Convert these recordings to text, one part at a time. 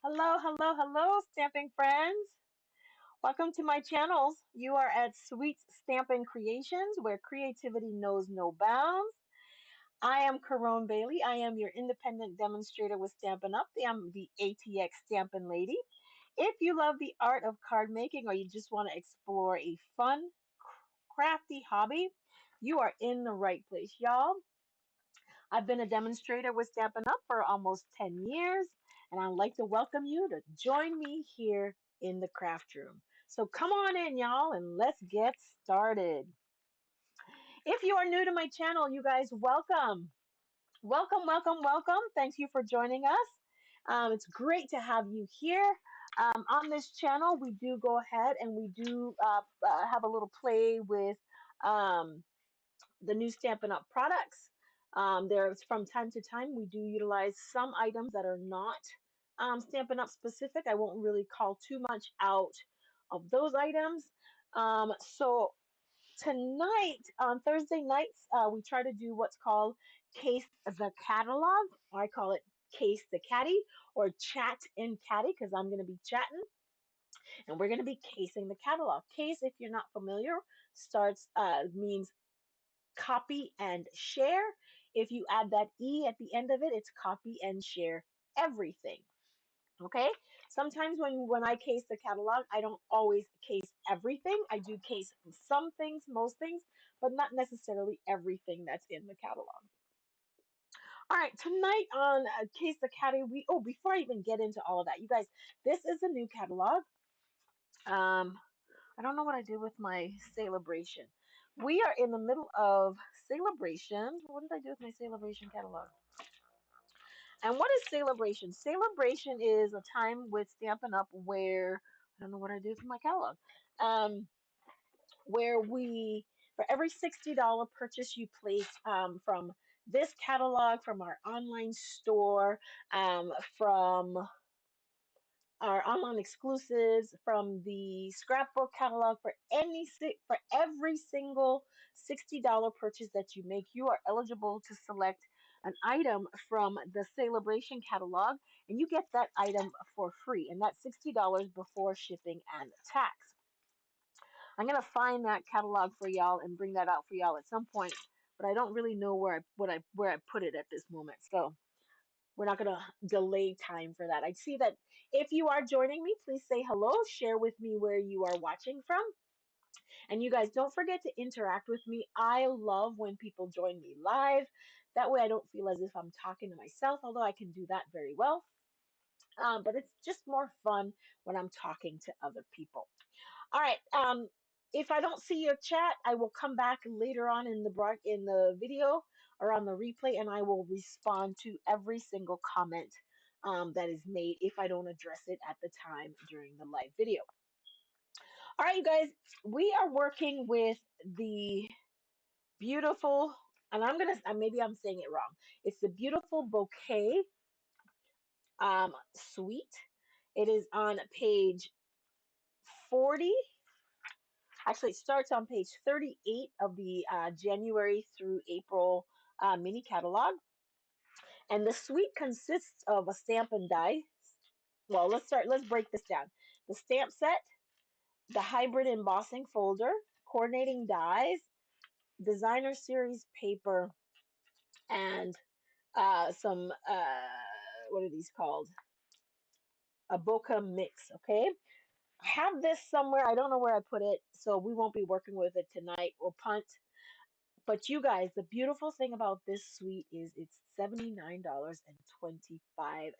Hello, hello, hello, stamping friends. Welcome to my channel. You are at Sweet Stampin' Creations, where creativity knows no bounds. I am Caron Bailey. I am your independent demonstrator with Stampin' Up. I'm the ATX Stampin' Lady. If you love the art of card making or you just want to explore a fun, crafty hobby, you are in the right place, y'all. I've been a demonstrator with Stampin' Up for almost 10 years, and I'd like to welcome you to join me here in the craft room. So come on in, y'all, and let's get started. If you are new to my channel, you guys, welcome. Welcome, welcome, welcome. Thank you for joining us. It's great to have you here. On this channel, we do go ahead and we do have a little play with um, the new Stampin' Up! Products. There's from time to time we do utilize some items that are not Stampin' Up! Specific. I won't really call too much out of those items. So tonight on Thursday nights we try to do what's called Case the Catalog. I call it Case the Catty or Chat in Catty because I'm going to be chatting and we're going to be casing the catalog. Case, if you're not familiar, starts means copy and share. If you add that E at the end of it, it's copy and share everything. Okay. Sometimes when I case the catalog, I don't always case everything. I do case some things, most things, but not necessarily everything that's in the catalog. All right, tonight on Case the Catty, before I even get into all of that, you guys, this is a new catalog. Um, I don't know what I did with my celebration. We are in the middle of celebrations. What did I do with my celebration catalog? And what is celebration? Celebration is a time with Stampin' Up! Where I don't know what I did with my catalog. Um, where for every $60 purchase you place from this catalog, from our online store, from our online exclusives, from the scrapbook catalog, for every single $60 purchase that you make, you are eligible to select an item from the celebration catalog, and you get that item for free, and that's $60 before shipping and tax. I'm gonna find that catalog for y'all and bring that out for y'all at some point, but I don't really know where I put it at this moment, so we're not going to delay time for that. I see that if you are joining me, please say hello, share with me where you are watching from. And you guys, don't forget to interact with me. I love when people join me live. That way I don't feel as if I'm talking to myself, although I can do that very well. But it's just more fun when I'm talking to other people. All right. If I don't see your chat, I will come back later on in the video or on the replay, and I will respond to every single comment that is made if I don't address it at the time during the live video. All right, you guys, we are working with the beautiful, and maybe I'm saying it wrong. It's the beautiful Bokeh suite. It is on page 40. Actually, it starts on page 38 of the January through April mini catalog. And the suite consists of a stamp and die. Well, let's break this down. The stamp set, the hybrid embossing folder, coordinating dies, designer series paper, and some, what are these called? A Bokeh mix, okay? I have this somewhere. I don't know where I put it, so we won't be working with it tonight. We'll punt. But you guys, the beautiful thing about this suite is it's $79.25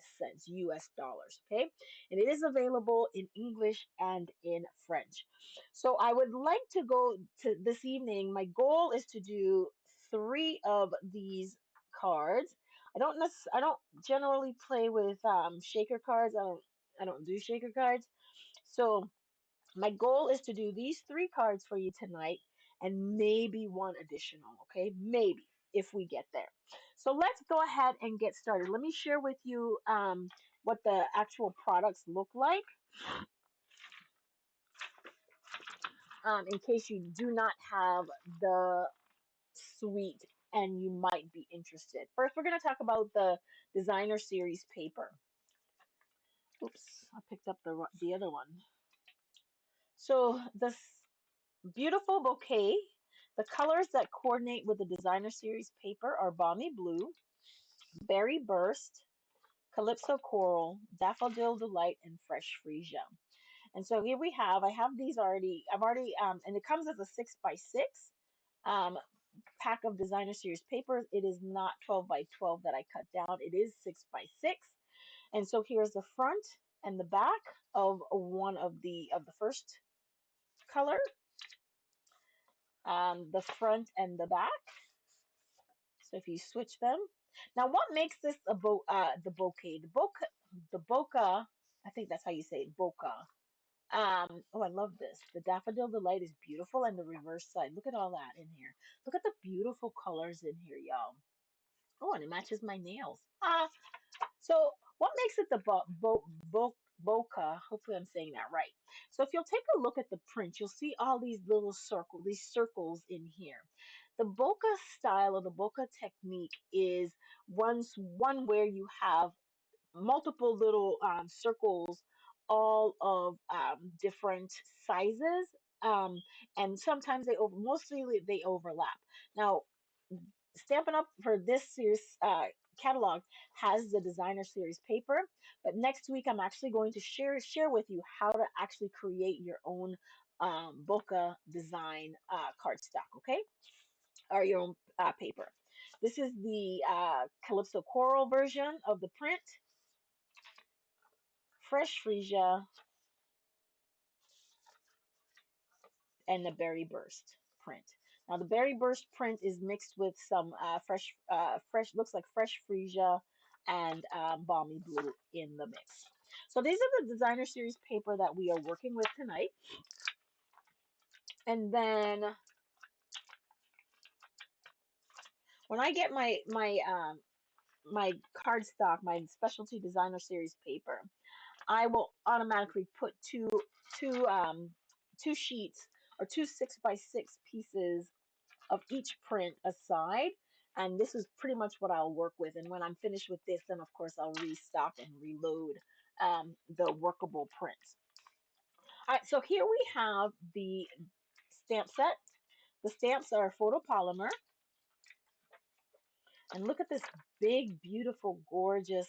US dollars, okay? And it is available in English and in French. So I would like to go to this evening. My goal is to do 3 of these cards. I don't generally play with shaker cards. I don't do shaker cards. So my goal is to do these 3 cards for you tonight and maybe one additional, okay? Maybe if we get there. So let's go ahead and get started. Let me share with you what the actual products look like in case you do not have the suite and you might be interested. First, we're going to talk about the designer series paper. Oops, I picked up the other one. So this beautiful bouquet, the colors that coordinate with the designer series paper are Balmy Blue, Berry Burst, Calypso Coral, Daffodil Delight, and Fresh Freesia. And so here I have these already, and it comes as a 6x6 um, pack of designer series papers. It is not 12 by 12 that I cut down. It is 6x6. And so here's the front and the back of one of the first color, the front and the back. So if you switch them. Now, what makes this the bouquet? The bokeh, I think that's how you say it, bokeh. Oh, I love this. The Daffodil Delight is beautiful, and the reverse side. Look at all that in here. Look at the beautiful colors in here, y'all. Oh, and it matches my nails. So what makes it the bokeh? Hopefully I'm saying that right. So if you'll take a look at the print, you'll see all these little circles in here. The bokeh style or the bokeh technique is one where you have multiple little circles, all of different sizes, and sometimes mostly they overlap. Now, Stampin' Up for this series catalog has the designer series paper, but next week I'm actually going to share with you how to actually create your own bokeh design cardstock, okay, or your own paper. This is the Calypso Coral version of the print, Fresh Freesia, and the Berry Burst print. Now the Berry Burst print is mixed with some fresh looks like Fresh Freesia and Balmy Blue in the mix. So these are the designer series paper that we are working with tonight. And then when I get my cardstock, my specialty designer series paper, I will automatically put two sheets or two 6x6 pieces of each print aside. And this is pretty much what I'll work with. And when I'm finished with this, then of course I'll restock and reload the workable prints. All right, so here we have the stamp set. The stamps are photopolymer. And look at this big, beautiful, gorgeous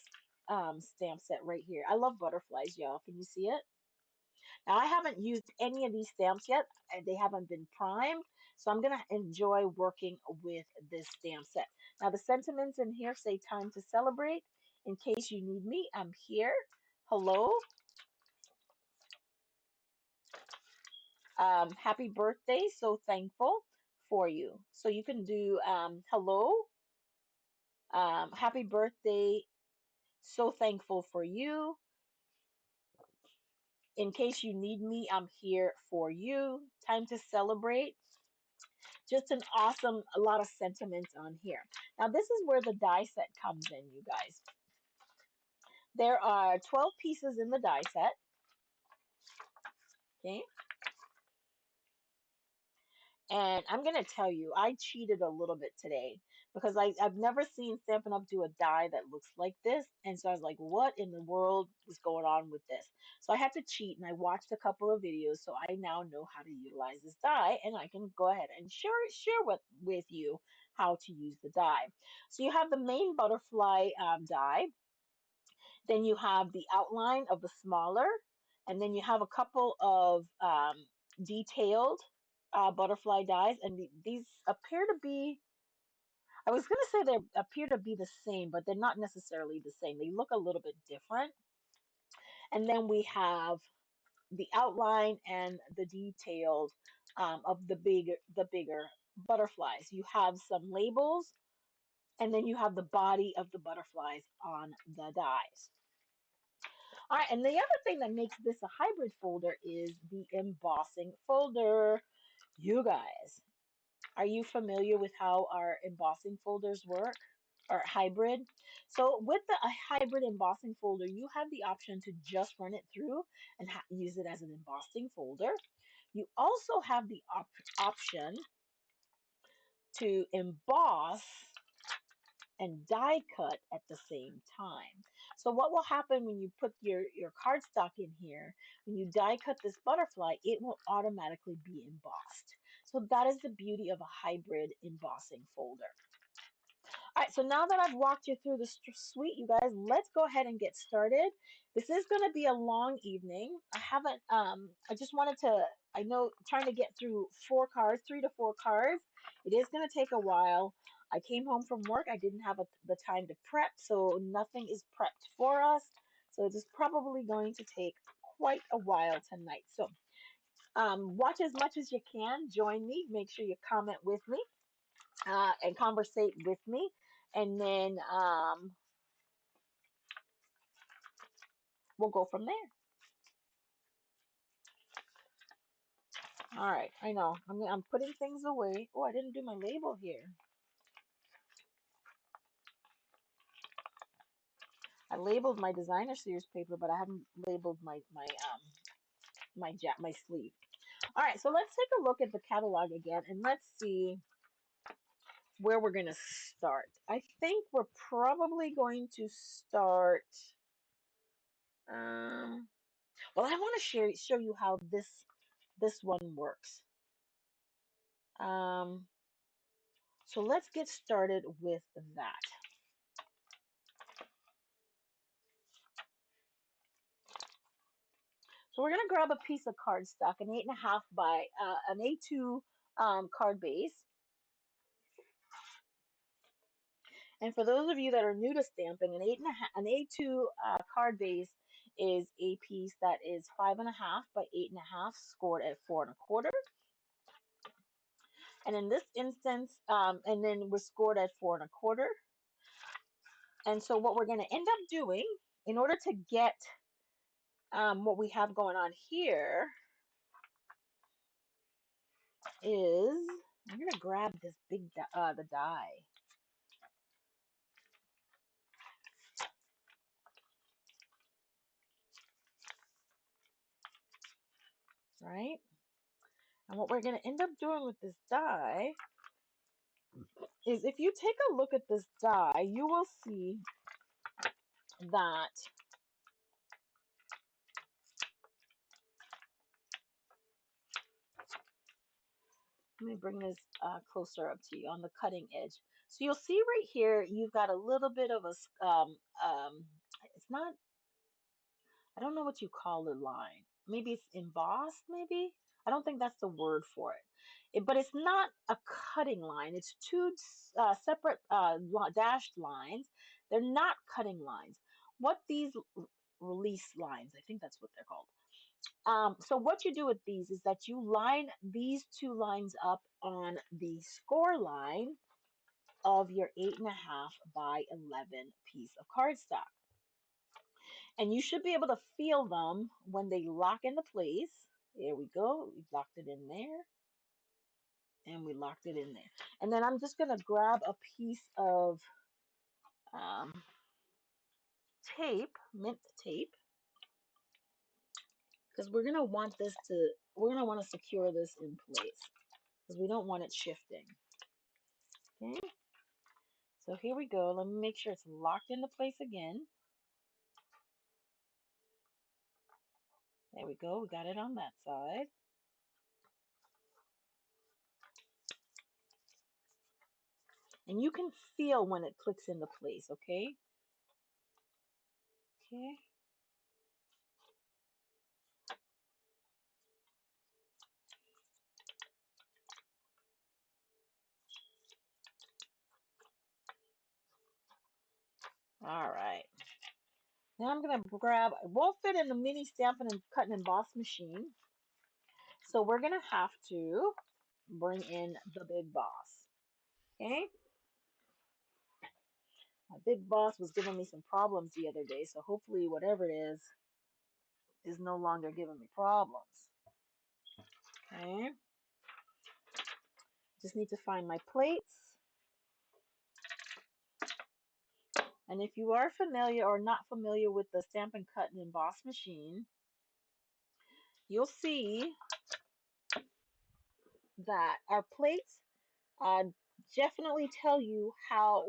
stamp set right here. I love butterflies, y'all. Can you see it? Now, I haven't used any of these stamps yet, and they haven't been primed, so I'm going to enjoy working with this stamp set. Now, the sentiments in here say time to celebrate. In case you need me, I'm here. Hello. Happy birthday. So thankful for you. So you can do hello. Happy birthday. So thankful for you. In case you need me, I'm here for you. Time to celebrate. Just an awesome, a lot of sentiments on here. Now, this is where the die set comes in, you guys. There are 12 pieces in the die set. Okay. And I'm going to tell you, I cheated a little bit today because I've never seen Stampin' Up! Do a die that looks like this. And so I was like, what in the world is going on with this? So I had to cheat and I watched a couple of videos. So I now know how to utilize this die and I can go ahead and share with you how to use the die. So you have the main butterfly die. Then you have the outline of the smaller. And then you have a couple of detailed butterfly dies, and these appear to be, I was going to say they appear to be the same, but they're not necessarily the same. They look a little bit different. And then we have the outline and the detailed of the bigger butterflies. You have some labels, and then you have the body of the butterflies on the dies. All right, and the other thing that makes this a hybrid folder is the embossing folder. You guys, are you familiar with how our embossing folders work? Or hybrid? So with the a hybrid embossing folder, you have the option to just run it through and use it as an embossing folder. You also have the option to emboss and die cut at the same time. So what will happen when you put your cardstock in here, when you die cut this butterfly, it will automatically be embossed. So that is the beauty of a hybrid embossing folder. All right, so now that I've walked you through the suite, you guys, let's go ahead and get started. This is going to be a long evening. I just wanted to, I know, trying to get through 4 cards, 3 to 4 cards. It is going to take a while. I came home from work. I didn't have the time to prep, so nothing is prepped for us. So this is probably going to take quite a while tonight. So watch as much as you can. Join me. Make sure you comment with me and conversate with me. And then we'll go from there. All right, I know. I'm putting things away. Oh, I didn't do my label here. I labeled my designer series paper, but I haven't labeled my sleeve. All right, so let's take a look at the catalog again, and let's see where we're going to start. I think we're probably going to start. Well, I want to show you how this one works. So let's get started with that. So we're going to grab a piece of cardstock, an 8.5 by an A2 card base. And for those of you that are new to stamping, an A2 card base is a piece that is 5.5 by 8.5, scored at 4.25. And in this instance, and then we're scored at 4.25. And so what we're going to end up doing in order to get what we have going on here is I'm going to grab this big the die. Right? And what we're going to end up doing with this die is if you take a look at this die, you will see that let me bring this closer up to you on the cutting edge. So you'll see right here, you've got a little bit of a, it's not, I don't know what you call the line. Maybe it's embossed, maybe? I don't think that's the word for it. But it's not a cutting line. It's two separate dashed lines. They're not cutting lines. What these release lines, I think that's what they're called. So what you do with these is that you line these 2 lines up on the score line of your 8.5 by 11 piece of cardstock. And you should be able to feel them when they lock into place. There we go. We locked it in there. And we locked it in there. And then I'm just going to grab a piece of tape, mint tape, because we're going to want to secure this in place because we don't want it shifting. Okay. So here we go. Let me make sure it's locked into place again. There we go. We got it on that side. And you can feel when it clicks into place, okay? Okay. All right. Now I'm going to grab, it won't fit in the mini Stampin' and Cut and Emboss machine. So we're going to have to bring in the Big Boss. Okay. My Big Boss was giving me some problems the other day. So hopefully whatever it is no longer giving me problems. Okay. Just need to find my plates. And if you are familiar or not familiar with the Stampin' Cut and Emboss machine, you'll see that our plates definitely tell you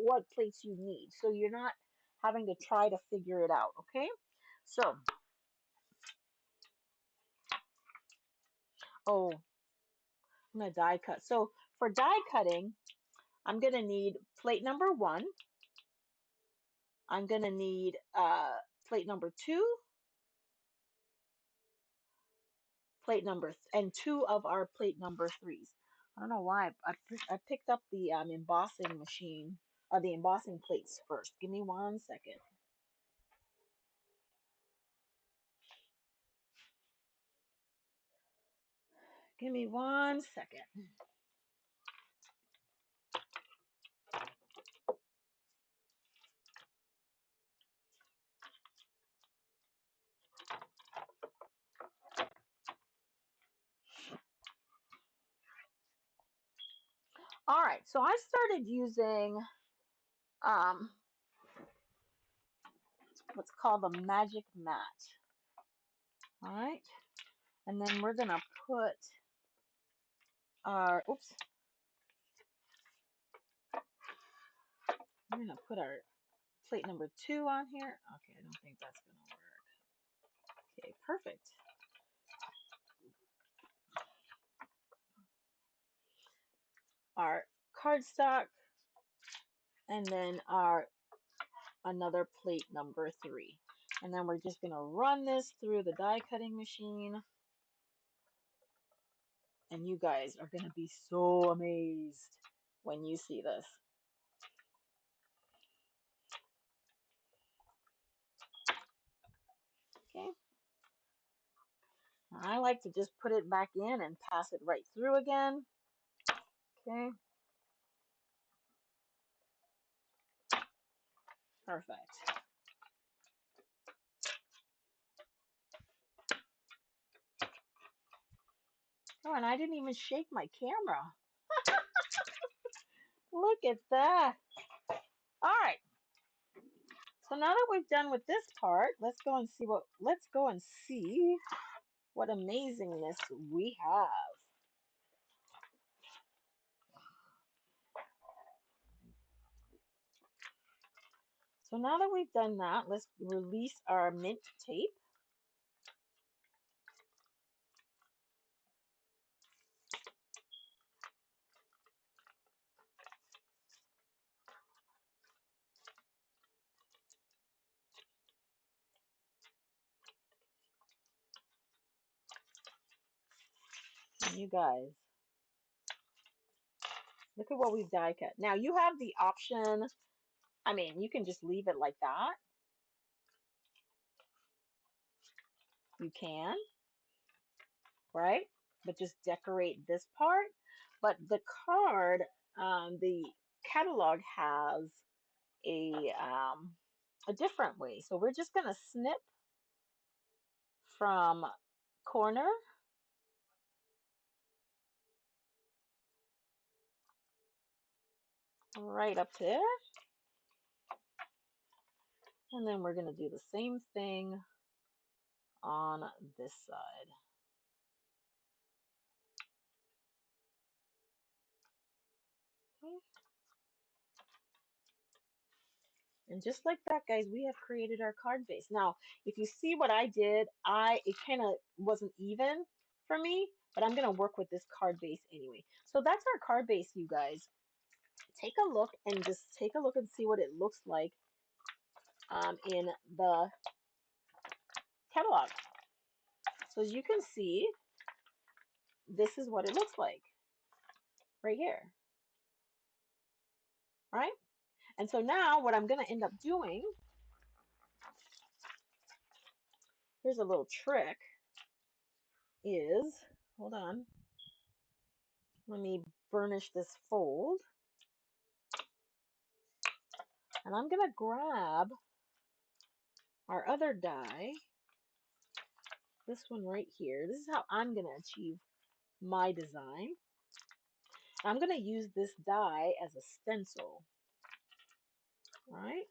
what plates you need. So you're not having to try to figure it out, okay? So, oh, I'm going to die cut. So for die cutting, I'm going to need plate number 1. I'm going to need plate number 2, plate number, and 2 of our plate number 3s. I don't know why. I picked up the embossing machine, or the embossing plates first. Give me 1 second. Give me 1 second. All right, so I started using what's called the magic mat. All right, and then we're gonna put our, oops, we're gonna put our plate number 2 on here. Okay, I don't think that's gonna work. Okay, perfect. Our cardstock, and then our another plate number 3. And then we're just gonna run this through the die cutting machine. And you guys are gonna be so amazed when you see this. Okay. I like to just put it back in and pass it right through again. Okay. Perfect. Oh, and I didn't even shake my camera. Look at that. All right. So now that we've done with this part, let's go and see what amazingness we have. So now that we've done that, let's release our mint tape. And you guys, look at what we've die cut. Now you have the option, I mean, you can just leave it like that. You can, right? But just decorate this part. But the card, the catalog has a different way. So we're just going to snip from corner right up there. And then we're going to do the same thing on this side. Okay. And just like that, guys, we have created our card base. Now, if you see what I did, it kind of wasn't even for me, but I'm going to work with this card base anyway. So that's our card base, you guys. Take a look and just take a look and see what it looks like in the catalog. So as you can see, this is what it looks like right here, right? And so now what I'm going to end up doing, here's a little trick, is, hold on, let me burnish this fold. And I'm going to grab our other die, this one right here. This is how I'm going to achieve my design. I'm going to use this die as a stencil, right?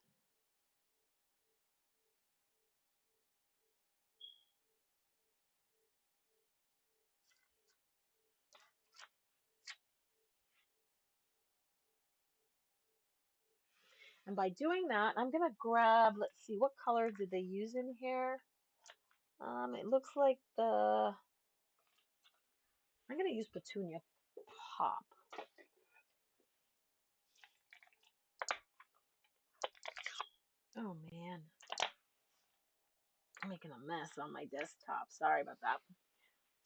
And by doing that, I'm going to grab, let's see, what color did they use in here? It looks like I'm going to use Petunia Pop. Oh man, I'm making a mess on my desktop. Sorry about that.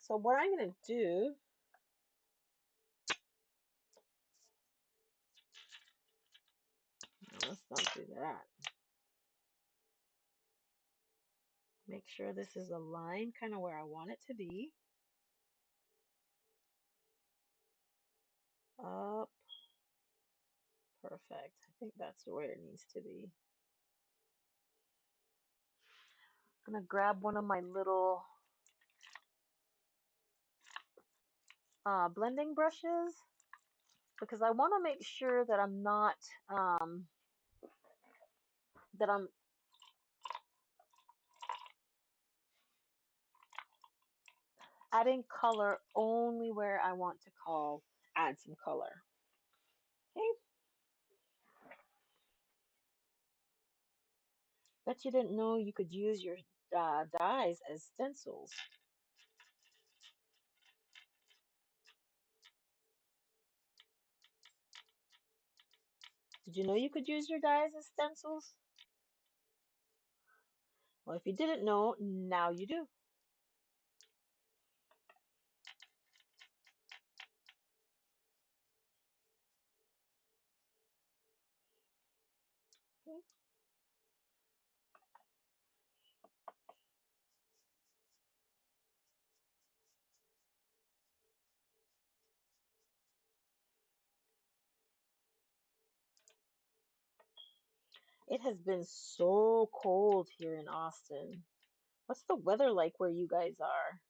So what I'm going to do, let's not do that. Make sure this is aligned kind of where I want it to be. Up. Perfect. I think that's where it needs to be. I'm going to grab one of my little blending brushes because I want to make sure that I'm not, that I'm adding color only where I want to add some color. Okay. Bet you didn't know you could use your dies as stencils. Did you know you could use your dies as stencils? Well, if you didn't know, now you do. Okay. It has been so cold here in Austin. What's the weather like where you guys are?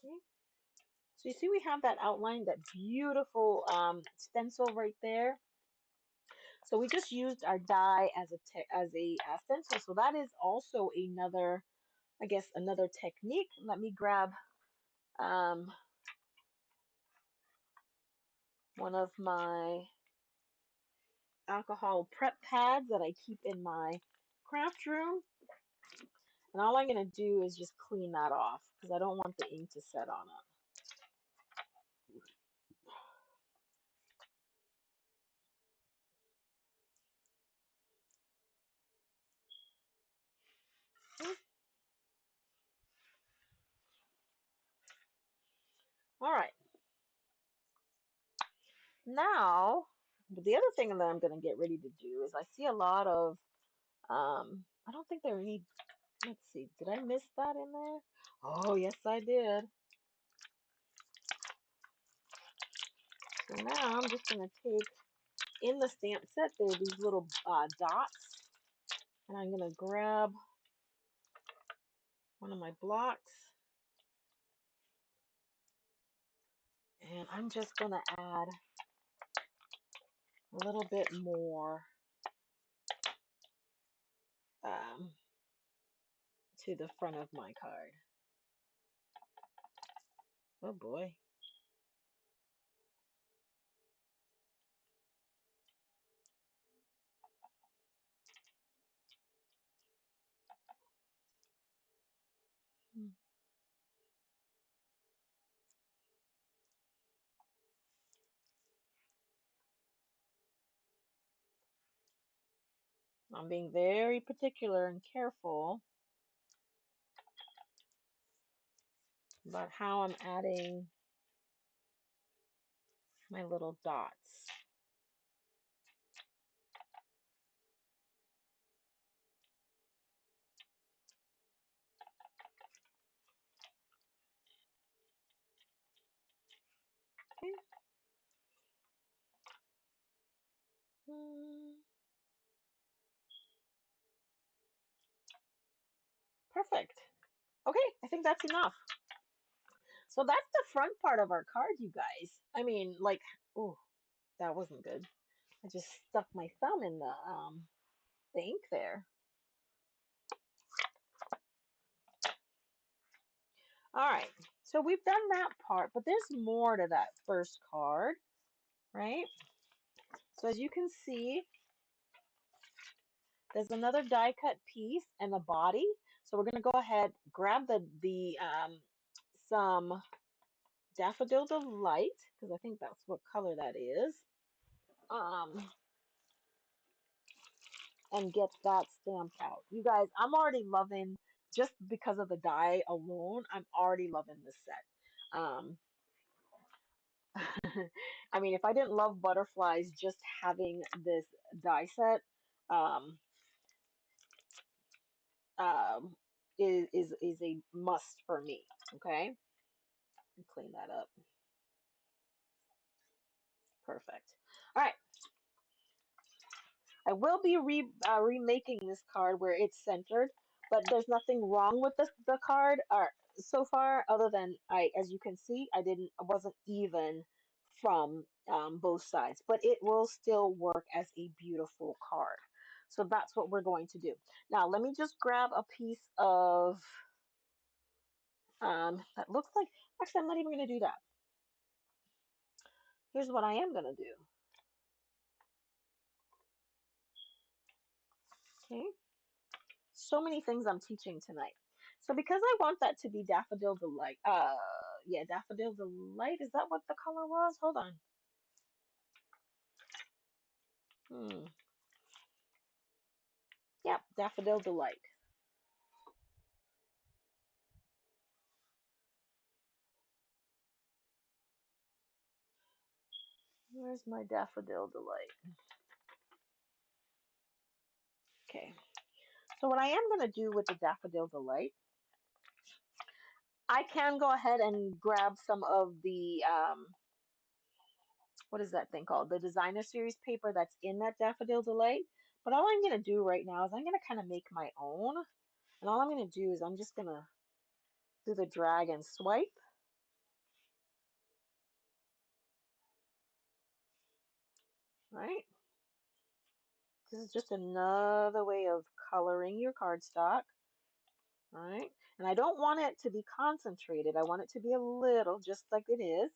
Okay. So you see we have that outline, that beautiful stencil right there. So we just used our die as a stencil. So that is also another, I guess, another technique. Let me grab one of my alcohol prep pads that I keep in my craft room. And all I'm going to do is just clean that off because I don't want the ink to set on it. All right. Now, the other thing that I'm going to get ready to do is I see a lot of, I don't think there are any, let's see, did I miss that in there? Oh, yes, I did. So now I'm just going to take, in the stamp set, there are these little dots, and I'm going to grab one of my blocks, and I'm just going to add a little bit more to the front of my card. Oh boy. I'm being very particular and careful about how I'm adding my little dots. Okay. Perfect. Okay, I think that's enough. So that's the front part of our card, you guys. I mean, like, oh, that wasn't good. I just stuck my thumb in the ink there. All right, So we've done that part, but there's more to that first card, right? So as you can see, there's another die cut piece and a body. So we're going to go ahead, grab some Daffodil Delight, because I think that's what color that is, and get that stamped out. You guys, I'm already loving, just because of the die alone, I'm already loving this set. I mean, if I didn't love butterflies, just having this die set um, um, is a must for me. Okay, clean that up. Perfect. All right. I will be remaking this card where it's centered, but there's nothing wrong with the card so far, other than as you can see, I wasn't even from both sides, but it will still work as a beautiful card. So that's what we're going to do. Now, let me just grab a piece of that looks like, actually, I'm not even going to do that. Here's what I am going to do. Okay. So many things I'm teaching tonight. So because I want that to be Daffodil Delight, yeah, Daffodil Delight, is that what the color was? Hold on. Yep, Daffodil Delight. Where's my Daffodil Delight? Okay, so what I am going to do with the Daffodil Delight, I can go ahead and grab some of the, what is that thing called? The designer series paper that's in that Daffodil Delight. But all I'm going to do right now is I'm going to kind of make my own. And all I'm going to do is I'm just going to do the drag and swipe. Right? This is just another way of coloring your cardstock. Right? And I don't want it to be concentrated. I want it to be a little, just like it is.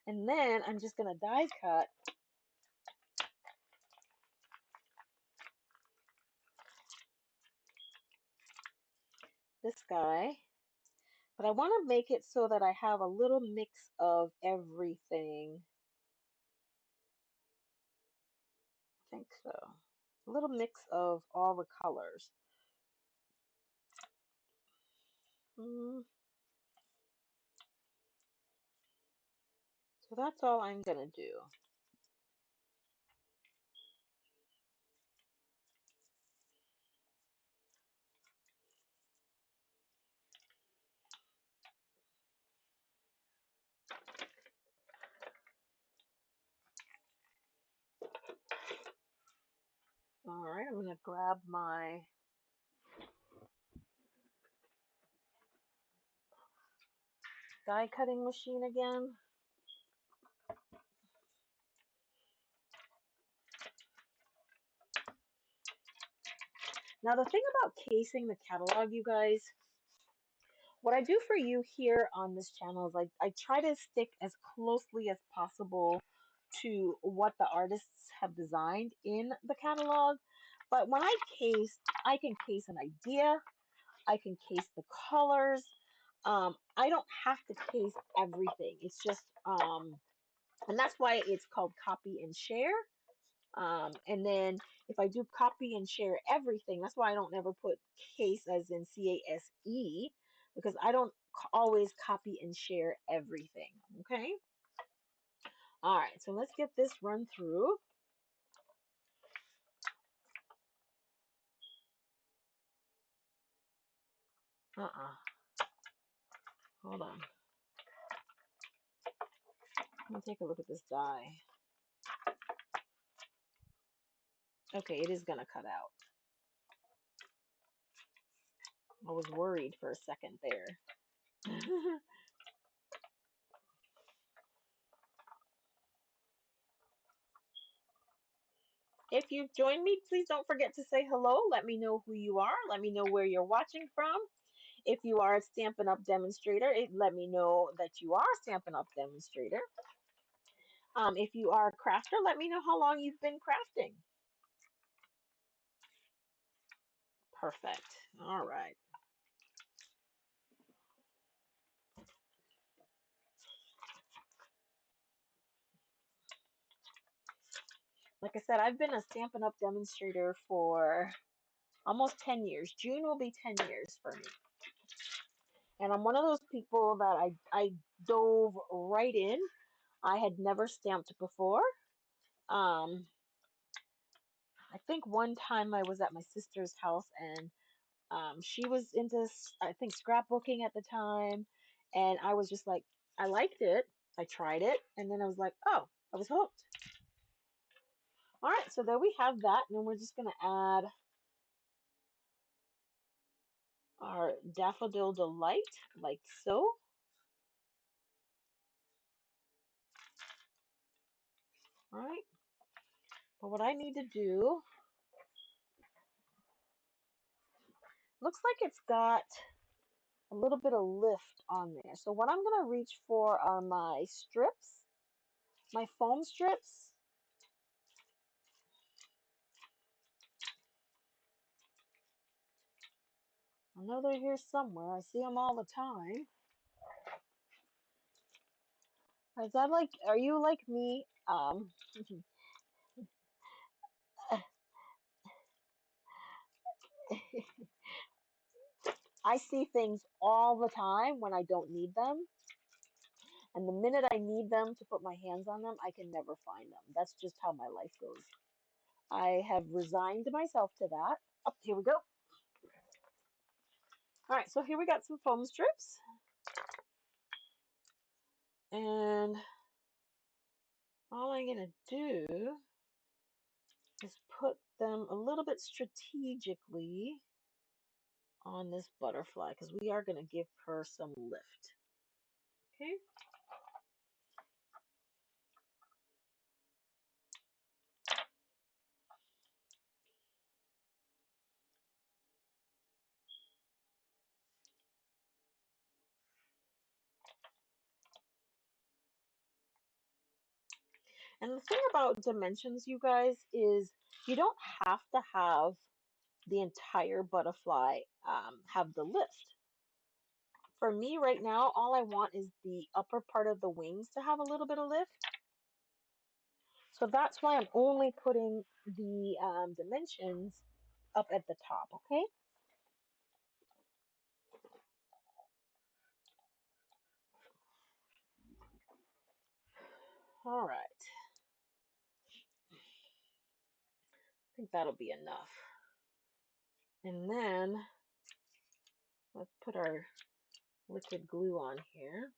And then I'm just going to die cut this guy. But I want to make it so that I have a little mix of everything. I think so. A little mix of all the colors. So that's all I'm going to do. All right, I'm going to grab my die cutting machine again. Now the thing about casing the catalog, you guys, what I do for you here on this channel is I try to stick as closely as possible to what the artists have designed in the catalog. But when I can case an idea, I can case the colors. I don't have to case everything. It's just, and that's why it's called copy and share. And then if I do copy and share everything, that's why I don't ever put case as in CASE, because I don't always copy and share everything. Okay. All right. So let's get this run through. Hold on. Let me take a look at this die. Okay, it is going to cut out. I was worried for a second there. If you've joined me, please don't forget to say hello. Let me know who you are. Let me know where you're watching from. If you are a Stampin' Up! Demonstrator, let me know that you are a Stampin' Up! Demonstrator. If you are a crafter, let me know how long you've been crafting. Perfect. All right. Like I said, I've been a Stampin' Up! Demonstrator for almost 10 years. June will be 10 years for me. And I'm one of those people that I dove right in. I had never stamped before. I think one time I was at my sister's house and she was into, I think, scrapbooking at the time. And I was just like, I liked it. I tried it. And then I was like, oh, I was hooked. All right, so there we have that. And then we're just going to add our Daffodil Delight, like so. All right. But what I need to do, looks like it's got a little bit of lift on there. So what I'm going to reach for are my strips, my foam strips. I know they're here somewhere. I see them all the time. Is that like, are you like me? I see things all the time when I don't need them. And the minute I need them to put my hands on them, I can never find them. That's just how my life goes. I have resigned myself to that. Oh, here we go. All right, so here we got some foam strips. And all I'm going to do is put them a little bit strategically on this butterfly because we are going to give her some lift. Okay. And the thing about dimensions, you guys, is you don't have to have the entire butterfly have the lift. For me right now, all I want is the upper part of the wings to have a little bit of lift. So that's why I'm only putting the dimensions up at the top, okay? All right. I think that'll be enough. And then let's put our liquid glue on here.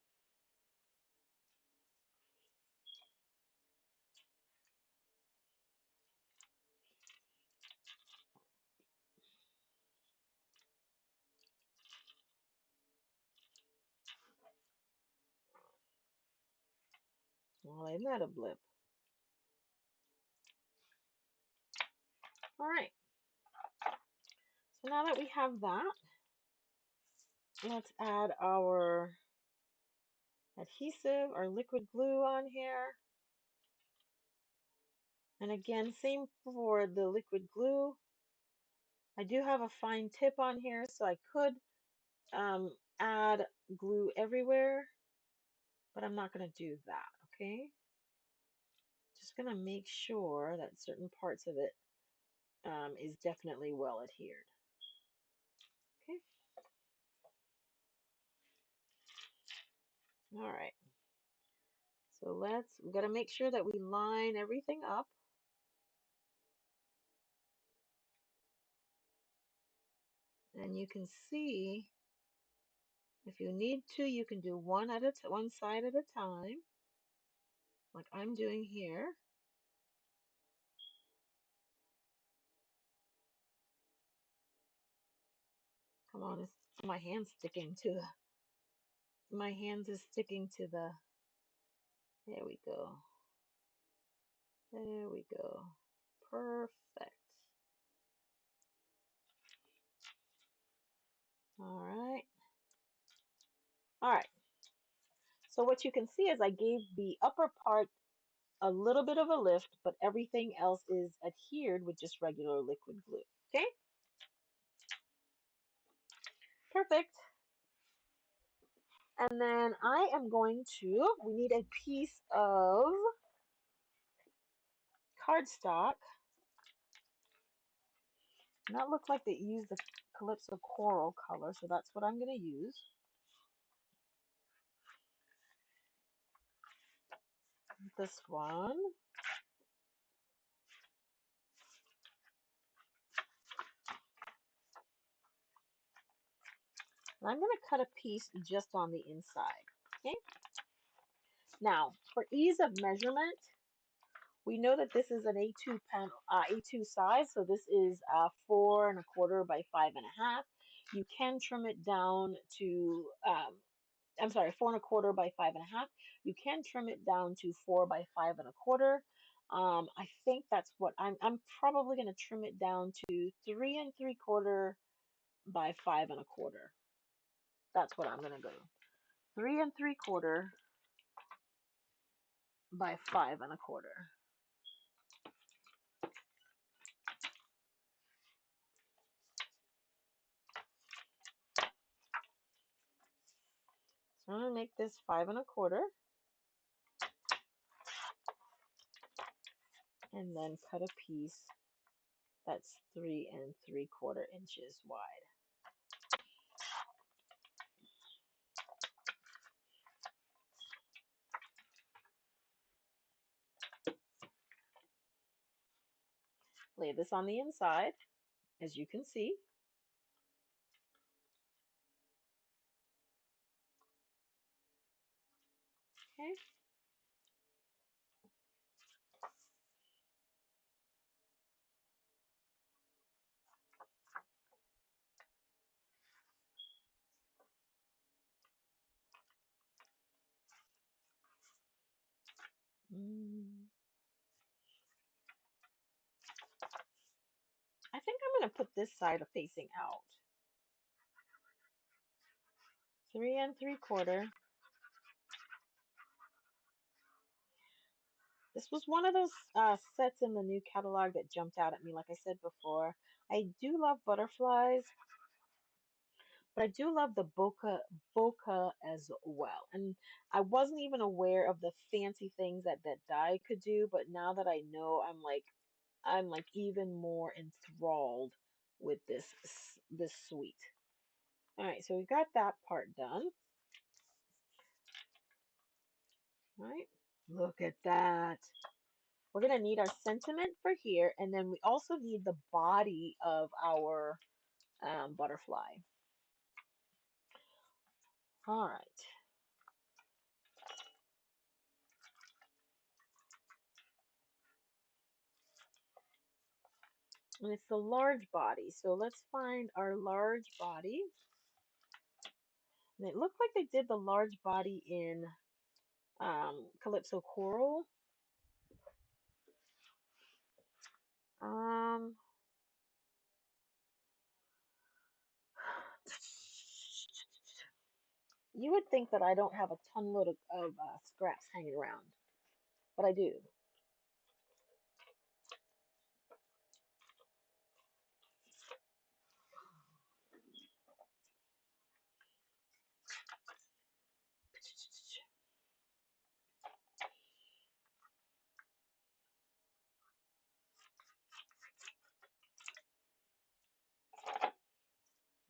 Well, isn't that a blip? All right. So now that we have that, let's add our adhesive, our liquid glue on here. And again, same for the liquid glue. I do have a fine tip on here, so I could add glue everywhere, but I'm not going to do that, okay? Just going to make sure that certain parts of it is definitely well adhered. Okay. All right. So we got to make sure that we line everything up. And you can see, if you need to, you can do one side at a time, like I'm doing here. Come on, my hand's sticking to my hands is sticking to the. There we go. There we go. Perfect. All right. All right. So what you can see is I gave the upper part a little bit of a lift, but everything else is adhered with just regular liquid glue. Okay, perfect. And then I am going to, we need a piece of cardstock. And that looked like they used the Calypso Coral color, so that's what I'm going to use. This one. And I'm going to cut a piece just on the inside. Okay. Now, for ease of measurement, we know that this is an A2 panel, A2 size, so this is 4¼ by 5½. You can trim it down to, I'm sorry, 4¼ by 5½. You can trim it down to 4 by 5¼ I think that's what I'm probably going to trim it down to 3¾ by 5¼ That's what I'm going to go. 3¾ by 5¼ So I'm going to make this 5¼ and then cut a piece that's 3¾ inches wide. Lay this on the inside, as you can see. Okay. I think I'm going to put this side facing out. 3¾ This was one of those sets in the new catalog that jumped out at me, like I said before. I do love butterflies, but I do love the bokeh as well. And I wasn't even aware of the fancy things that die could do, but now that I know, I'm like even more enthralled with this suite. All right, so we got that part done. All right, look at that. We're going to need our sentiment for here, and then we also need the body of our butterfly. All right. And it's the large body, so let's find our large body. And it looked like they did the large body in Calypso Coral. Um, you would think that I don't have a ton load of scraps hanging around, but I do.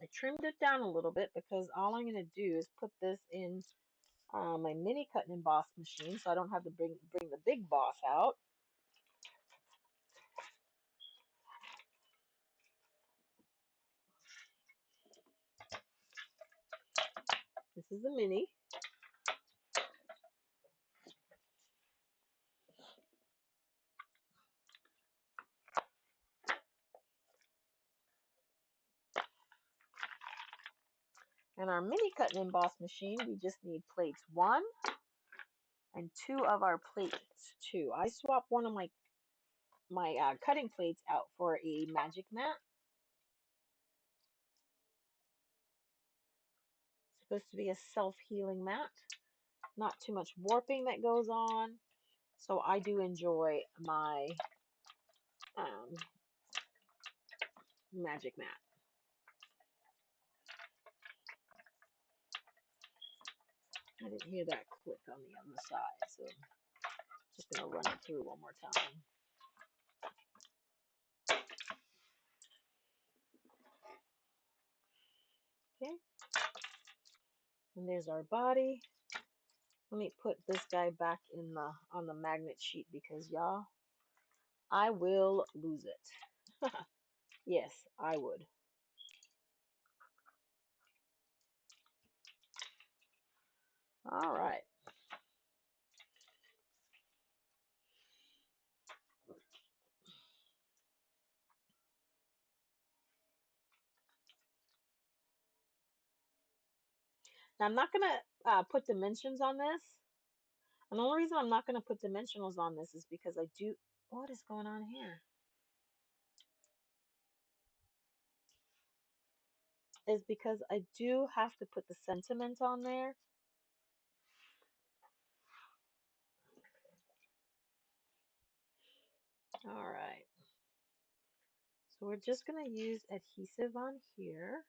I trimmed it down a little bit because all I'm going to do is put this in my mini cut and emboss machine, so I don't have to bring the big boss out. This is a mini. And our mini cut and emboss machine, we just need plates 1 and 2 of our plates 2. I swapped one of my cutting plates out for a magic mat. supposed to be a self-healing mat. Not too much warping that goes on. So I do enjoy my magic mat. I didn't hear that click on the other side, so I'm just going to run it through one more time. Okay. And there's our body. Let me put this guy back in on the magnet sheet because y'all, I will lose it. Yes, I would. All right. Now I'm not going to put dimensions on this. And the only reason I'm not going to put dimensionals on this is because I do... What is going on here? Is because I do have to put the sentiment on there. All right. So we're just going to use adhesive on here.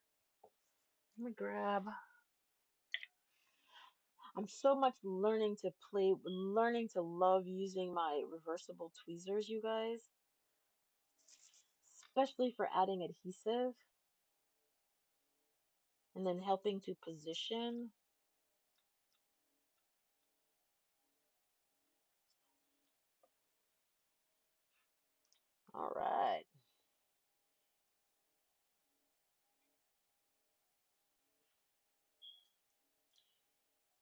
Let me grab... I'm so much learning to love using my reversible tweezers, you guys. Especially for adding adhesive. And then helping to position. All right.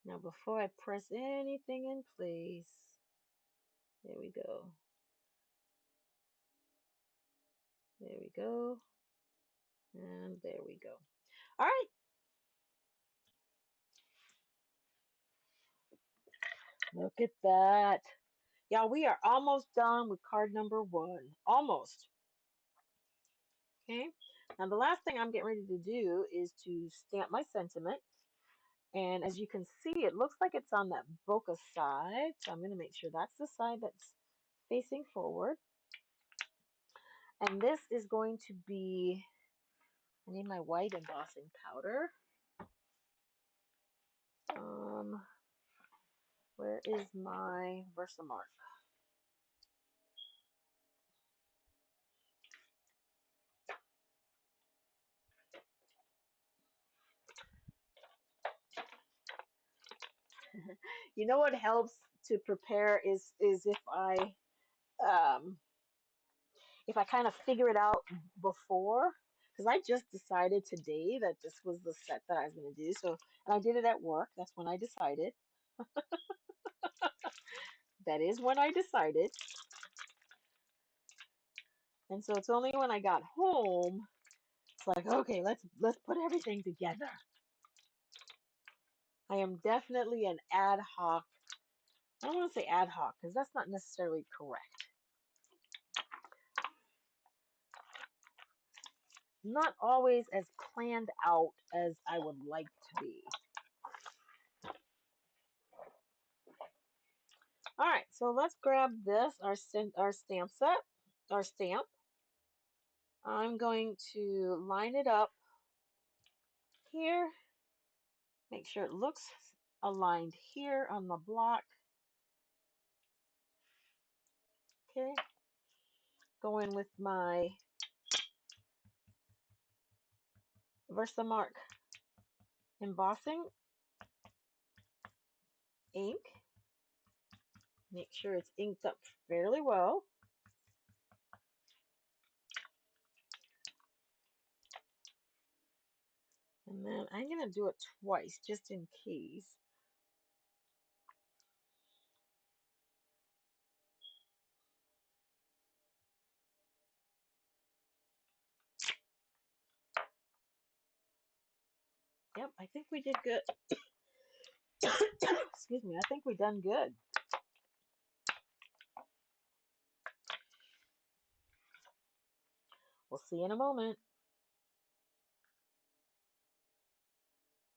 Now before I press anything in place, there we go. There we go. And there we go. All right. Look at that. Y'all, we are almost done with card number 1. Almost. Okay. Now the last thing I'm getting ready to do is to stamp my sentiment. And as you can see, it looks like it's on that Bokeh side. So I'm going to make sure that's the side that's facing forward. And this is going to be, I need my white embossing powder. Where is my Versamark? You know what helps to prepare is if I kind of figure it out before, because I just decided today that this was the set that I was going to do. So, and I did it at work. That's when I decided. That is when I decided. And so it's only when I got home, it's like, okay, let's put everything together. I am definitely an ad hoc. I don't want to say ad hoc because that's not necessarily correct. Not always as planned out as I would like to be. All right, so let's grab this, our stamp set, our stamp. I'm going to line it up here. Make sure it looks aligned here on the block. Okay. Go in with my Versamark embossing ink. Make sure it's inked up fairly well. And then I'm going to do it twice just in case. Yep, I think we did good. Excuse me, I think we done good. We'll see in a moment.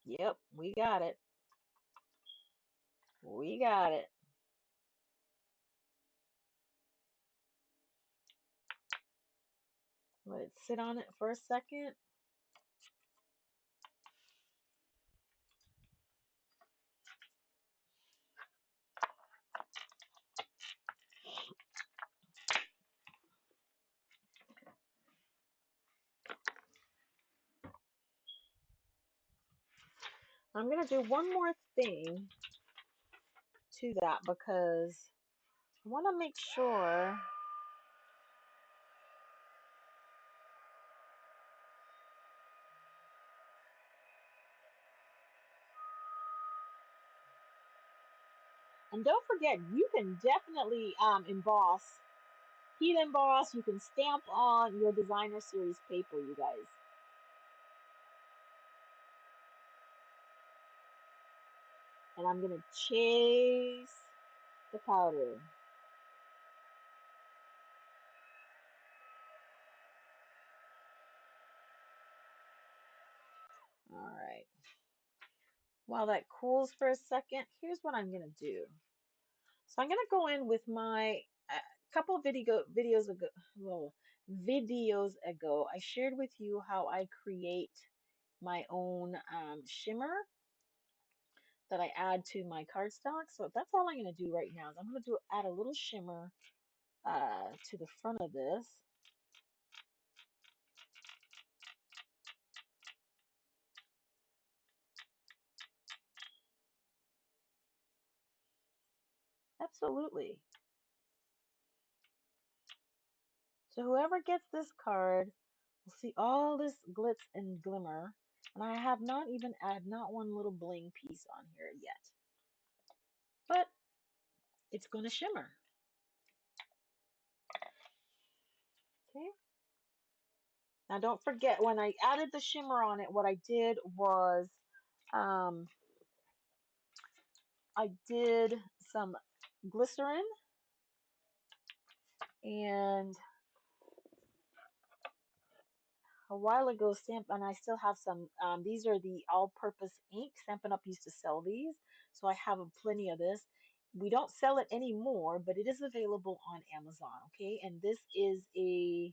Yep, we got it. We got it. Let it sit on it for a second. I'm going to do one more thing to that because I want to make sure. And don't forget, you can definitely emboss, heat emboss. You can stamp on your designer series paper, you guys. And I'm going to chase the powder. All right. While that cools for a second, here's what I'm going to do. So I'm going to go in with my couple videos ago. Well, videos ago, I shared with you how I create my own shimmer that I add to my cardstock. So that's all I'm going to do right now. Is I'm going to add a little shimmer to the front of this. Absolutely. So whoever gets this card will see all this glitz and glimmer. And I have not even added not one little bling piece on here yet. But it's going to shimmer. Okay. Now don't forget, when I added the shimmer on it, what I did was I did some glycerin and a while ago and I still have some, these are the all-purpose ink. Stampin' Up used to sell these, so I have plenty of this. We don't sell it anymore, but it is available on Amazon, okay? And this is I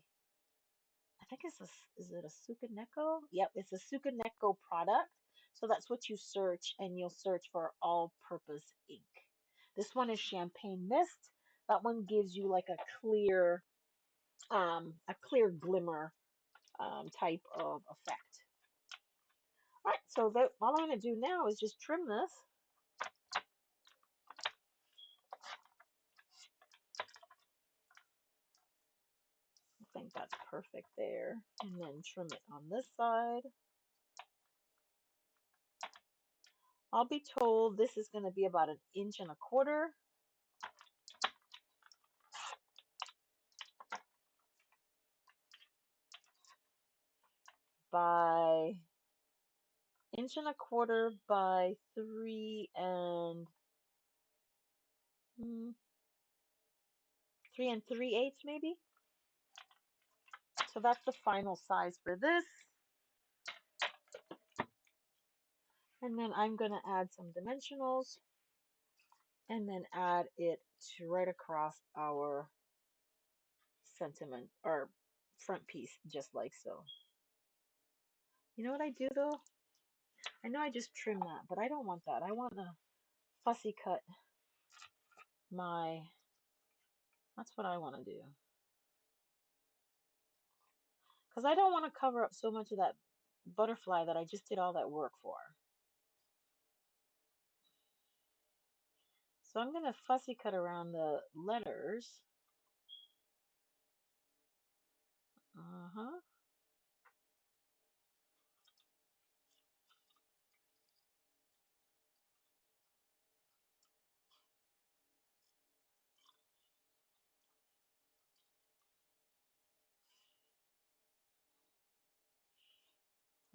think is it a Sukaneko? Yep, it's a Sukaneko product. So that's what you search, and you'll search for all-purpose ink. This one is Champagne Mist. That one gives you like a clear glimmer type of effect. All right, so all I'm going to do now is just trim this. I think that's perfect there. And then trim it on this side. I'll be told this is going to be about 1.25 inches by 1.25 inches by 3 3 3/8 maybe. So that's the final size for this. And then I'm going to add some dimensionals and then add it to right across our sentiment or front piece, just like so. You know what I do though? I know I just trim that, but I don't want that. I want to fussy cut that's what I want to do. Because I don't want to cover up so much of that butterfly that I just did all that work for. So I'm going to fussy cut around the letters. Uh-huh.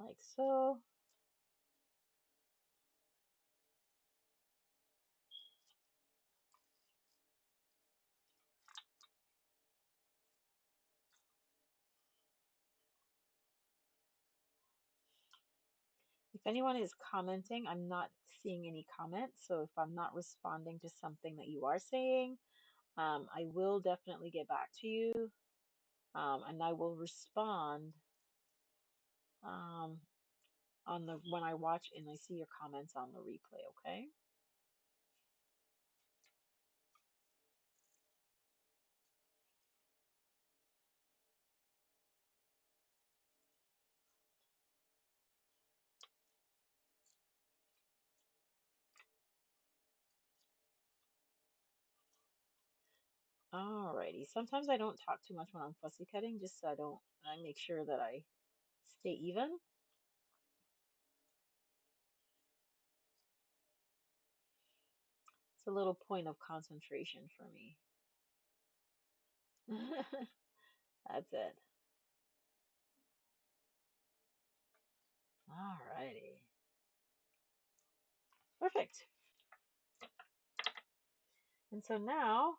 Like so. If anyone is commenting, I'm not seeing any comments. So if I'm not responding to something that you are saying, I will definitely get back to you, and I will respond um, on the when I watch and I see your comments on the replay. Okay. Alrighty. Sometimes I don't talk too much when I'm fussy cutting, just so I make sure that I stay even. It's a little point of concentration for me. That's it. Alrighty. Perfect. And so now,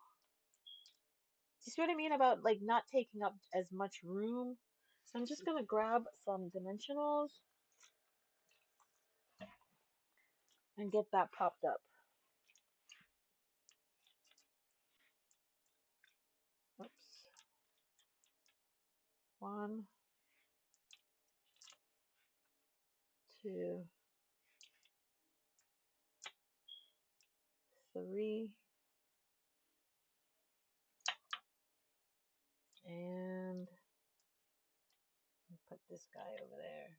do you see what I mean about like not taking up as much room? So I'm just gonna grab some dimensionals and get that popped up. Oops. 1, 2, 3, and put this guy over there.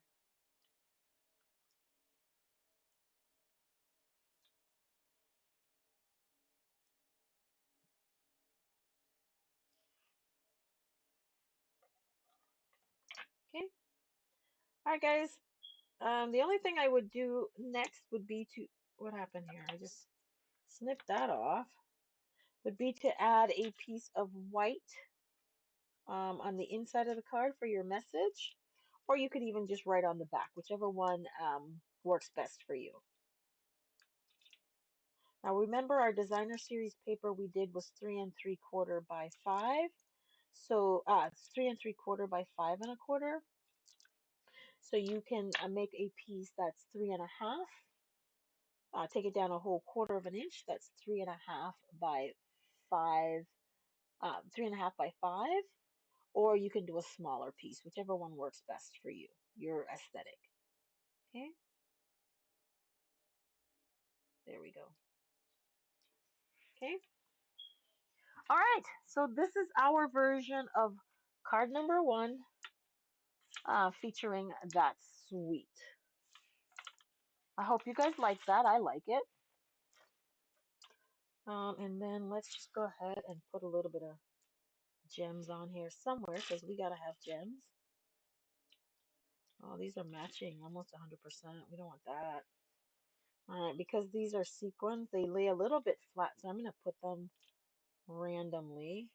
Okay. All right, guys. The only thing I would do next would be to, what happened here? I just snipped that off. Would be to add a piece of white on the inside of the card for your message, or you could even just write on the back, whichever one works best for you. Now remember, our designer series paper we did was 3 3/4 by 5. So it's 3 3/4 by 5 1/4. So you can make a piece that's 3 1/2. Take it down a whole 1/4 of an inch. That's 3 1/2 by 5, 3 1/2 by 5. Or you can do a smaller piece, whichever one works best for you, your aesthetic. Okay, there we go. Okay, all right, so this is our version of card number 1 featuring that sweet. I hope you guys like that. I like it. And then let's just go ahead and put a little bit of gems on here somewhere because we got to have gems. Oh, these are matching almost 100%. We don't want that. All right, because these are sequins, they lay a little bit flat, so I'm going to put them randomly.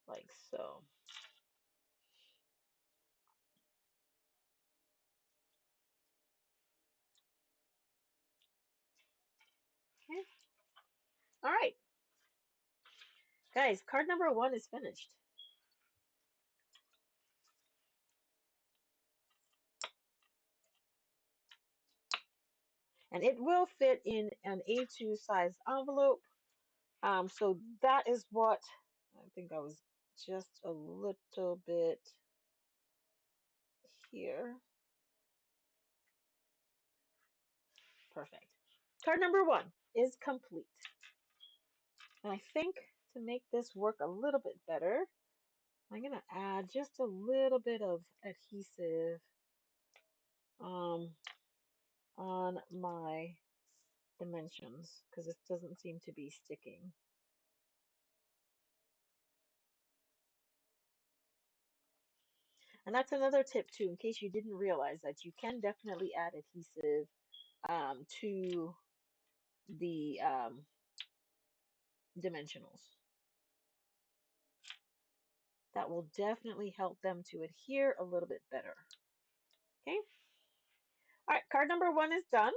Like so. Okay. All right. Guys, card number 1 is finished. And it will fit in an A2 size envelope. So that is what, I think I was just a little bit here. Perfect. Card number 1 is complete. And I think to make this work a little bit better, I'm going to add just a little bit of adhesive on my dimensions because it doesn't seem to be sticking. And that's another tip too, in case you didn't realize that you can definitely add adhesive to the dimensionals. That will definitely help them to adhere a little bit better. Okay. All right, card number 1 is done.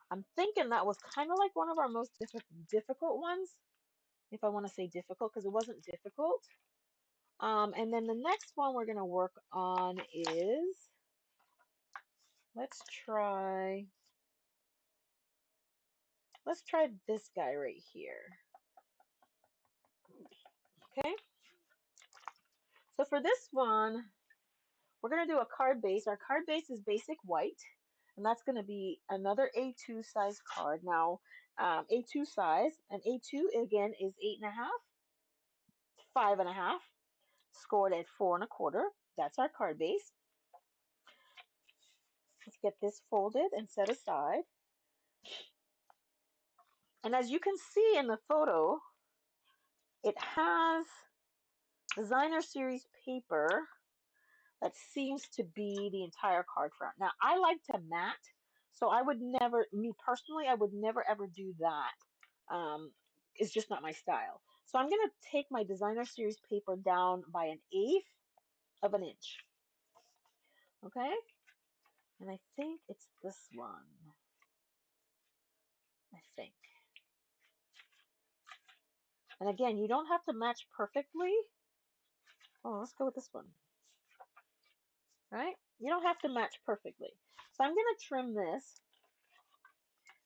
I'm thinking that was kind of like one of our most difficult ones, if I want to say difficult, because it wasn't difficult. And then the next one we're going to work on is, let's try this guy right here. Okay, so for this one, we're going to do a card base. Our card base is basic white, and that's going to be another A2 size card. Now, A2 size, and A2 again is 8.5, 5.5, scored at 4.25. That's our card base. Let's get this folded and set aside. And as you can see in the photo, it has designer series paper that seems to be the entire card front. Now, I like to mat, so I would never, me personally, I would never ever do that. It's just not my style. So I'm going to take my designer series paper down by 1/8 of an inch. Okay? And I think it's this one. I think. And again, you don't have to match perfectly. Oh, let's go with this one. Right? You don't have to match perfectly. So I'm going to trim this.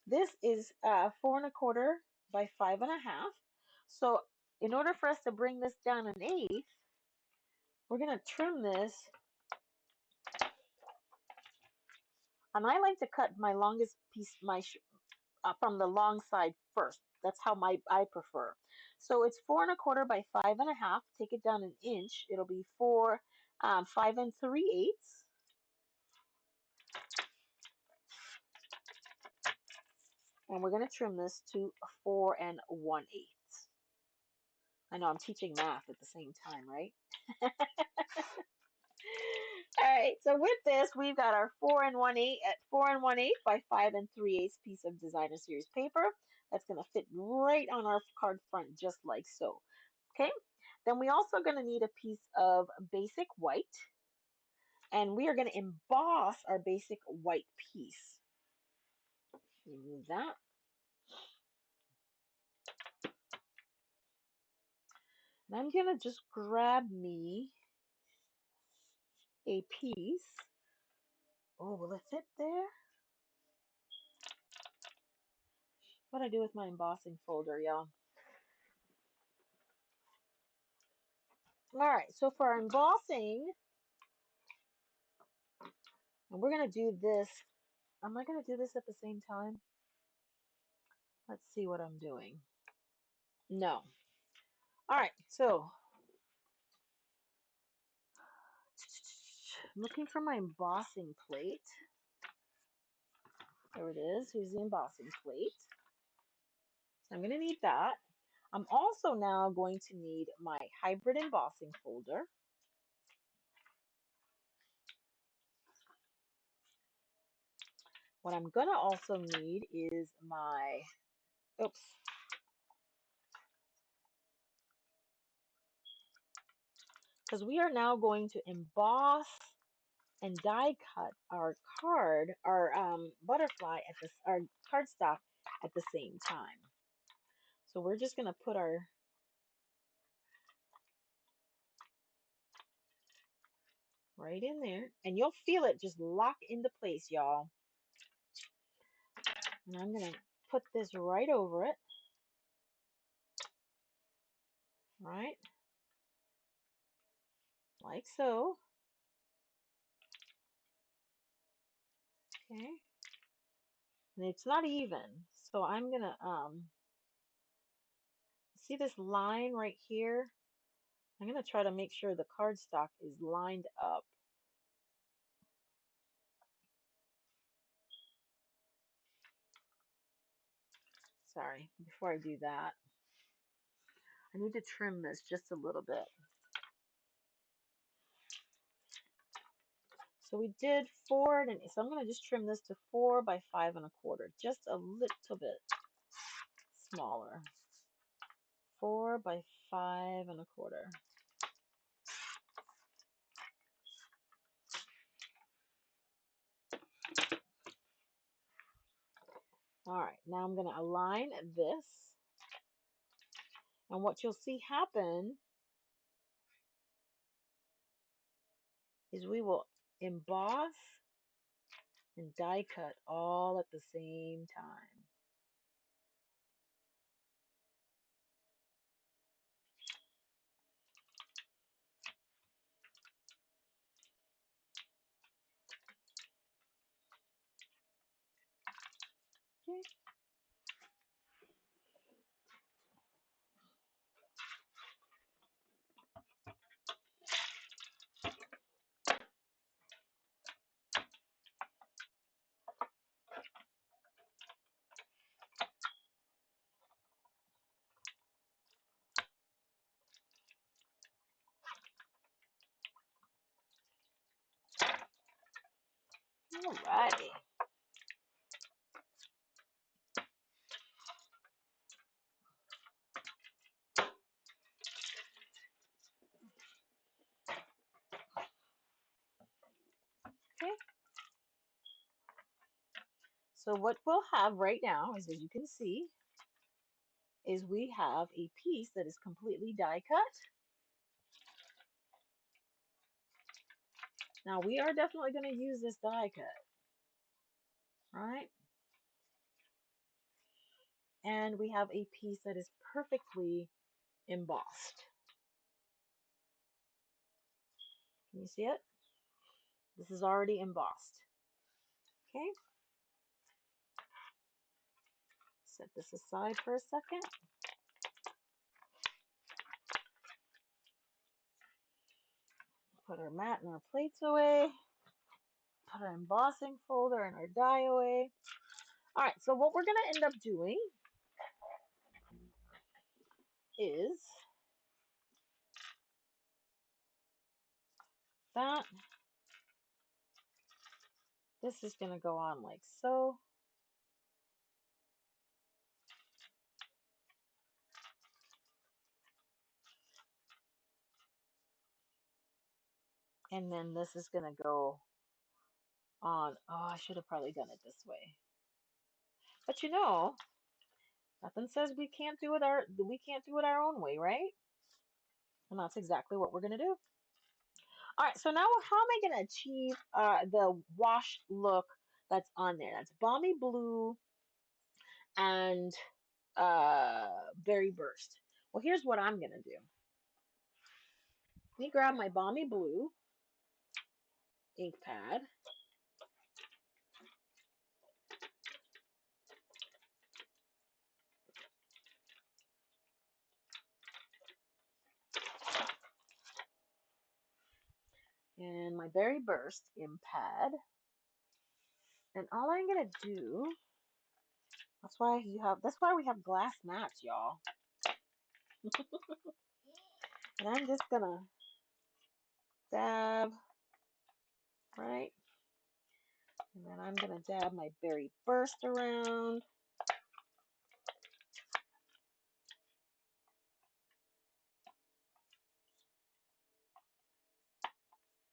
This is 4.25 by 5.5. So in order for us to bring this down 1/8, we're going to trim this. And I like to cut my longest piece from the long side first. That's how I prefer. So it's 4.25 by 5.5. Take it down 1 inch. It'll be 5 3/8. And we're going to trim this to 4 1/8. I know I'm teaching math at the same time, right? All right, so with this, we've got our 4 1/8 at 4 1/8 by 5 3/8 piece of designer series paper. That's going to fit right on our card front, just like so. Okay, then we also going to need a piece of basic white, and we are going to emboss our basic white piece. Remove that. And I'm going to just grab me a piece. Oh, will it fit there? What do I do with my embossing folder, y'all? All right, so for our embossing, and we're going to do this. Am I going to do this at the same time? Let's see what I'm doing. No. All right, so I'm looking for my embossing plate. There it is. Here's the embossing plate. So I'm going to need that. I'm also now going to need my hybrid embossing folder. What I'm going to also need is my, oops. Because we are now going to emboss and die cut our card, our butterfly at this, our cardstock at the same time. So we're just going to put our right in there, and you'll feel it just lock into place, y'all. And I'm going to put this right over it, right, like so. Okay, and it's not even, so I'm going to see this line right here. I'm going to try to make sure the cardstock is lined up. Sorry, before I do that, I need to trim this just a little bit. So we did 4, and so I'm going to just trim this to 4 by 5.25, just a little bit smaller. 4 by 5.25. All right, now I'm going to align this. And what you'll see happen is we will emboss and die cut all at the same time. Okay. Alrighty. Okay. So what we'll have right now is, as you can see, is we have a piece that is completely die cut. Now we are definitely going to use this die cut, right? And we have a piece that is perfectly embossed. Can you see it? This is already embossed. Okay. Set this aside for a second. Put our mat and our plates away. Put our embossing folder and our die away. All right, so what we're going to end up doing is that this is going to go on like so. And then this is going to go on. Oh, I should have probably done it this way. But you know, nothing says we can't do it our own way, right? And that's exactly what we're going to do. All right, so now how am I going to achieve the wash look that's on there? That's Balmy Blue and Berry Burst. Well, here's what I'm going to do. Let me grab my Balmy Blue ink pad. And my Berry Burst ink pad. And all I'm going to do, that's why we have glass mats, y'all. And I'm just going to dab, right? And then I'm going to dab my Berry Burst around.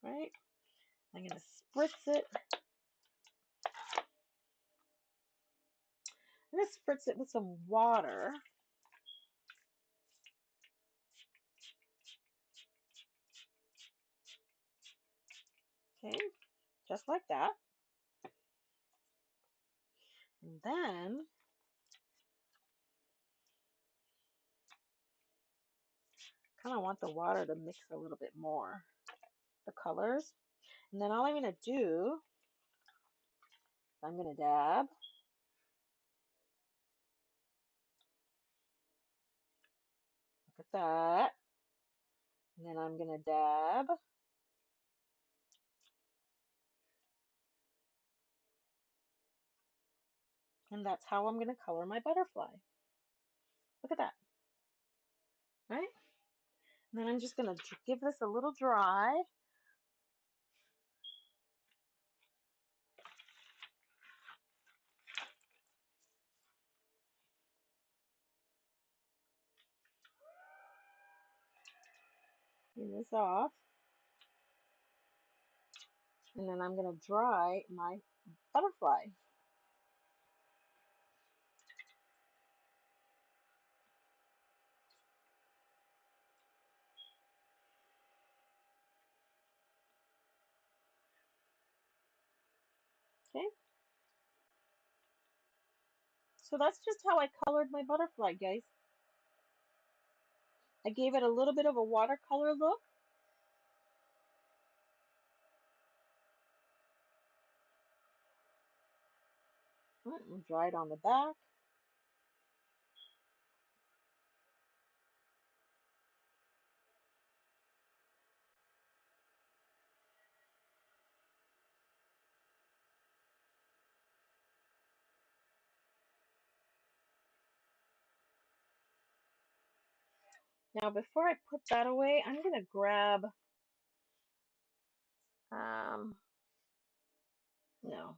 Right? I'm going to spritz it. I'm going to spritz it with some water. Okay, just like that. And then kind of want the water to mix a little bit more, the colors. And then all I'm going to do, I'm going to dab. Look at that. And then I'm going to dab. And that's how I'm going to color my butterfly. Look at that. Right? And then I'm just going to give this a little dry. Clean this off. And then I'm going to dry my butterfly. Okay, so that's just how I colored my butterfly, guys. I gave it a little bit of a watercolor look. And dry it on the back. Now, before I put that away, I'm going to grab, no,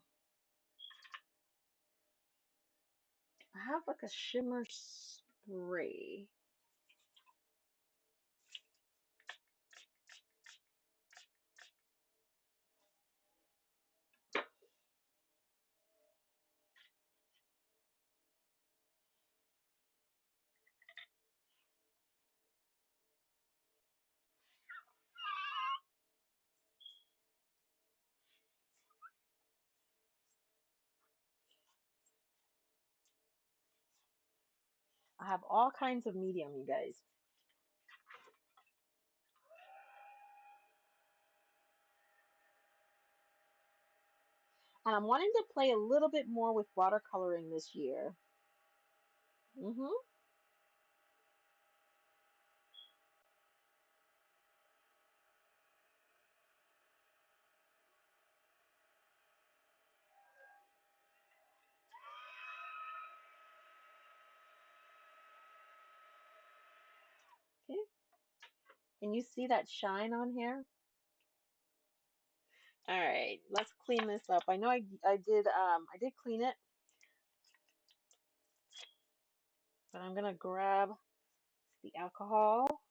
I have like a shimmer spray. I have all kinds of medium, you guys. And I'm wanting to play a little bit more with watercoloring this year. Okay. Can you see that shine on here? All right, let's clean this up. I know I did clean it, but I'm gonna grab the alcohol.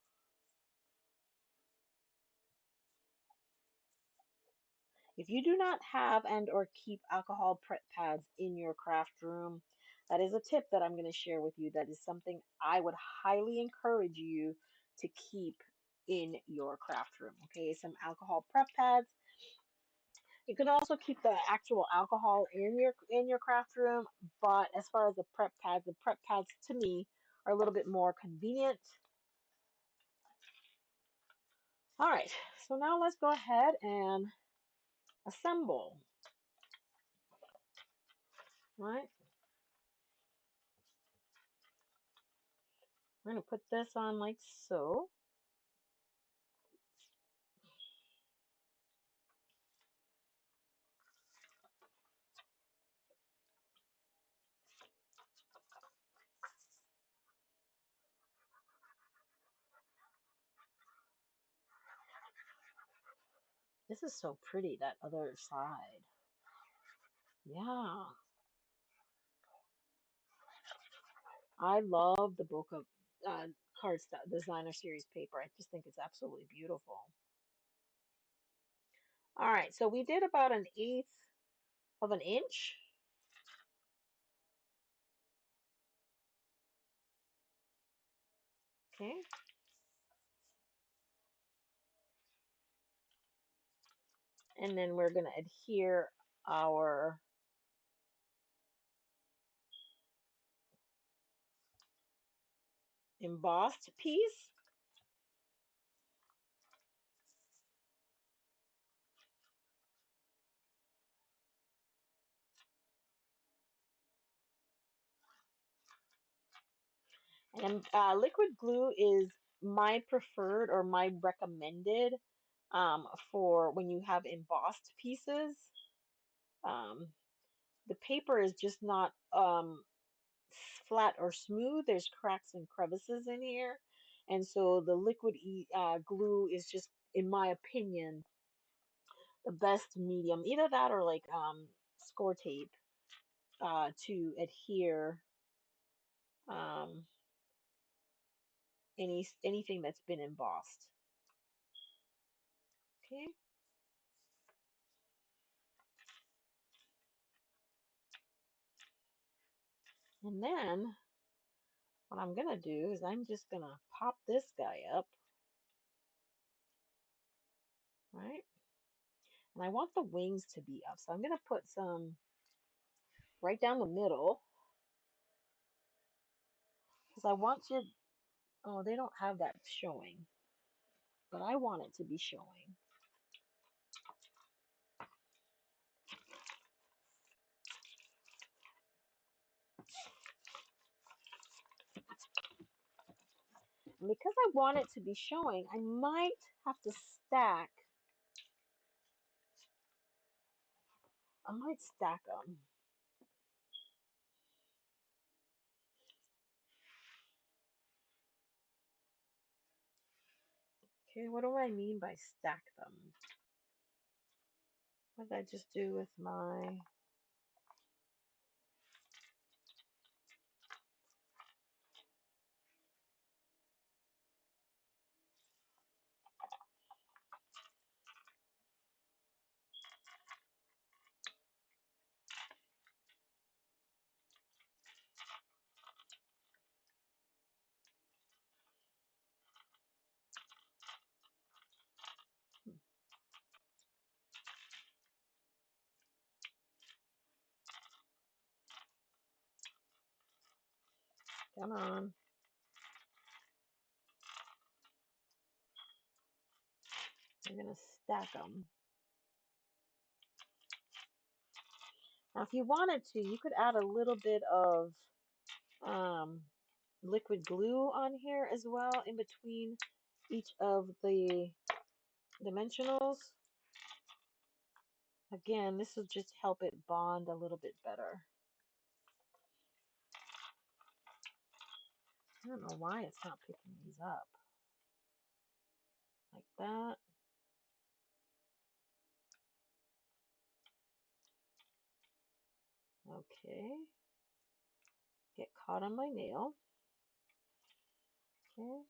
If you do not have and or keep alcohol prep pads in your craft room, that is a tip that I'm going to share with you. That is something I would highly encourage you to keep in your craft room. Okay, some alcohol prep pads. You can also keep the actual alcohol in your craft room, but as far as the prep pads to me are a little bit more convenient. All right, so now let's go ahead and assemble. All right. We're going to put this on like so. This is so pretty, that other side. Yeah. I love the Bokeh cardstock designer series paper. I just think it's absolutely beautiful. All right, so we did about 1/8 of an inch. Okay. And then we're going to adhere our embossed piece. And liquid glue is my preferred or my recommended for when you have embossed pieces. The paper is just not flat or smooth. There's cracks and crevices in here. And so the liquid glue is just, in my opinion, the best medium. Either that or like score tape to adhere um, anything that's been embossed. Okay. And then what I'm gonna do is I'm just gonna pop this guy up, right? And I want the wings to be up. So I'm going to put some right down the middle because I want you, oh, they don't have that showing, but I want it to be showing. And because I want it to be showing, I might have to stack. I might stack them. Okay, what do I mean by stack them? What did I just do with my... Come on. I'm going to stack them. Now, if you wanted to, you could add a little bit of liquid glue on here as well in between each of the dimensionals. Again, this will just help it bond a little bit better. I don't know why it's not picking these up. Like that. Okay. Get caught on my nail. Okay.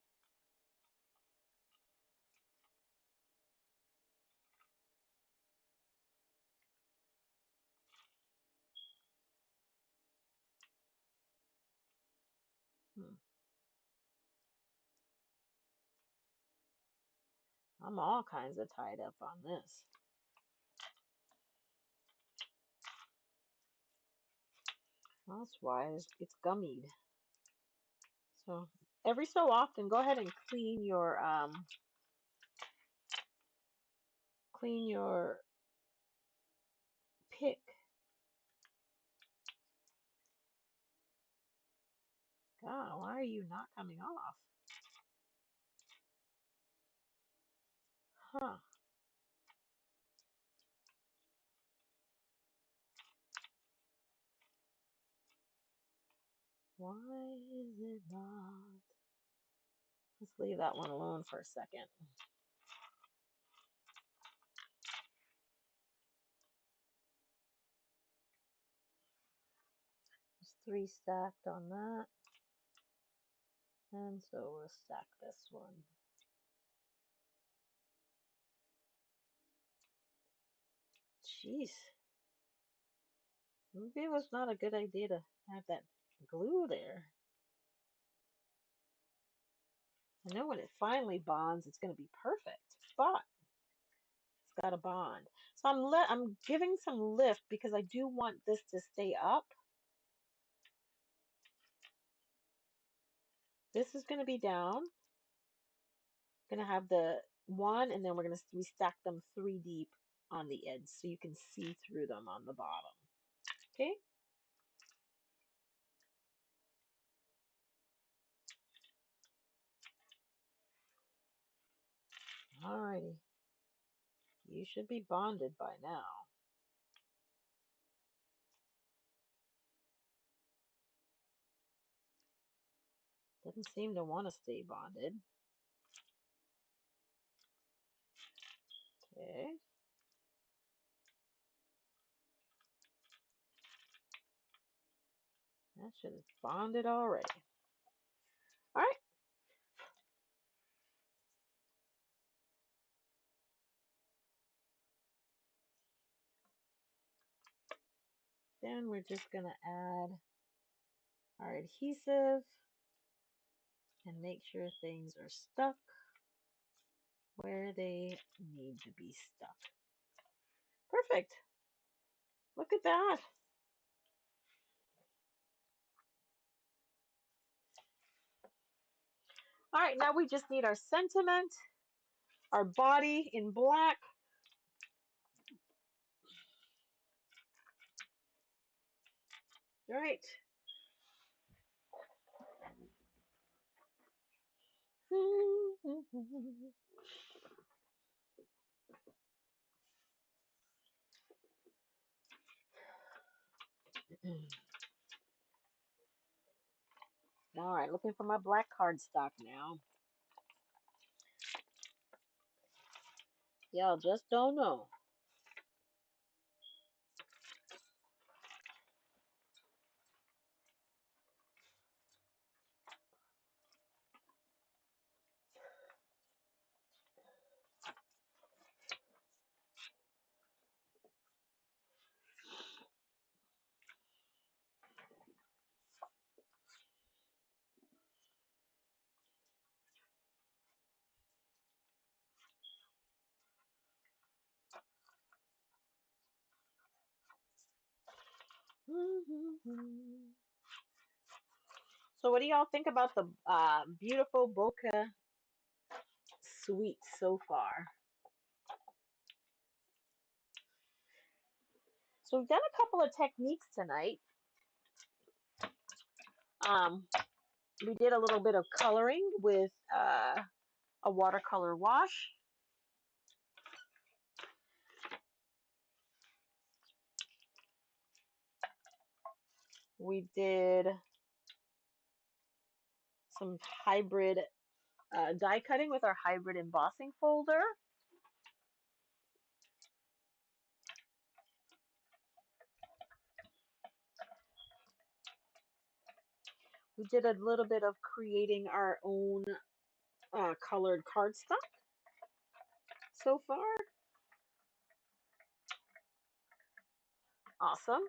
I'm all kinds of tied up on this. Well, that's why it's gummied. So every so often, go ahead and clean your pick. God, why are you not coming off? Huh. Why is it not? Let's leave that one alone for a second. There's 3 stacked on that. And so we'll stack this one. Jeez. Maybe it was not a good idea to have that glue there. I know when it finally bonds, it's going to be perfect, but it's got to bond. So I'm giving some lift because I do want this to stay up. This is going to be down. Going to have the one, and then we're going to stack them 3 deep on the edge so you can see through them on the bottom. Okay. Alrighty. You should be bonded by now. Doesn't seem to want to stay bonded. Okay. That should have bonded already. All right. Then we're just going to add our adhesive and make sure things are stuck where they need to be stuck. Perfect. Look at that. All right, now we just need our sentiment, our body in black. All right. All right, looking for my black cardstock now. Y'all just don't know. So what do y'all think about the beautiful bokeh suite so far? So we've done a couple of techniques tonight. We did a little bit of coloring with a watercolor wash. We did some hybrid die cutting with our hybrid embossing folder. We did a little bit of creating our own colored cardstock so far. Awesome.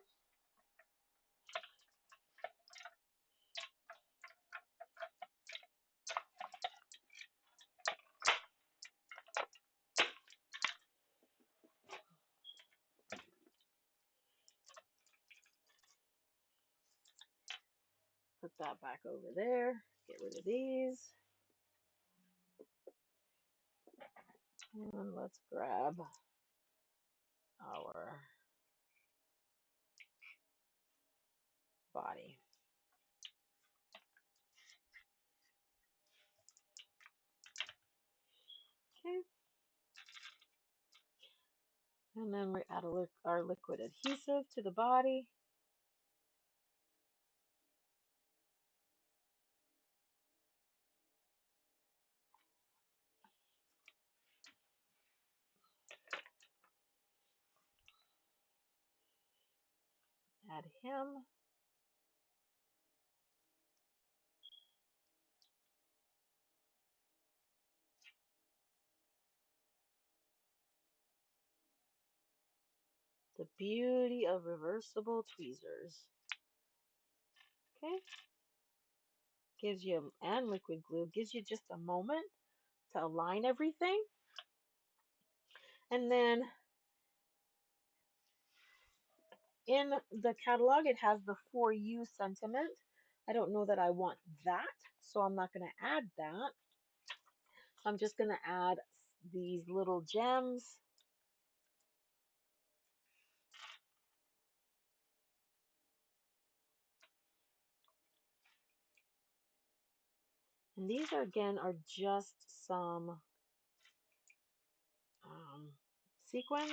Put that back over there. Get rid of these. And let's grab our body. Okay. And then we add our liquid adhesive to the body. Add him. The beauty of reversible tweezers. Okay. Gives you, and liquid glue, gives you just a moment to align everything. And then in the catalog, it has the For You sentiment. I don't know that I want that, so I'm not going to add that. I'm just going to add these little gems. And these are, again, are just some sequins.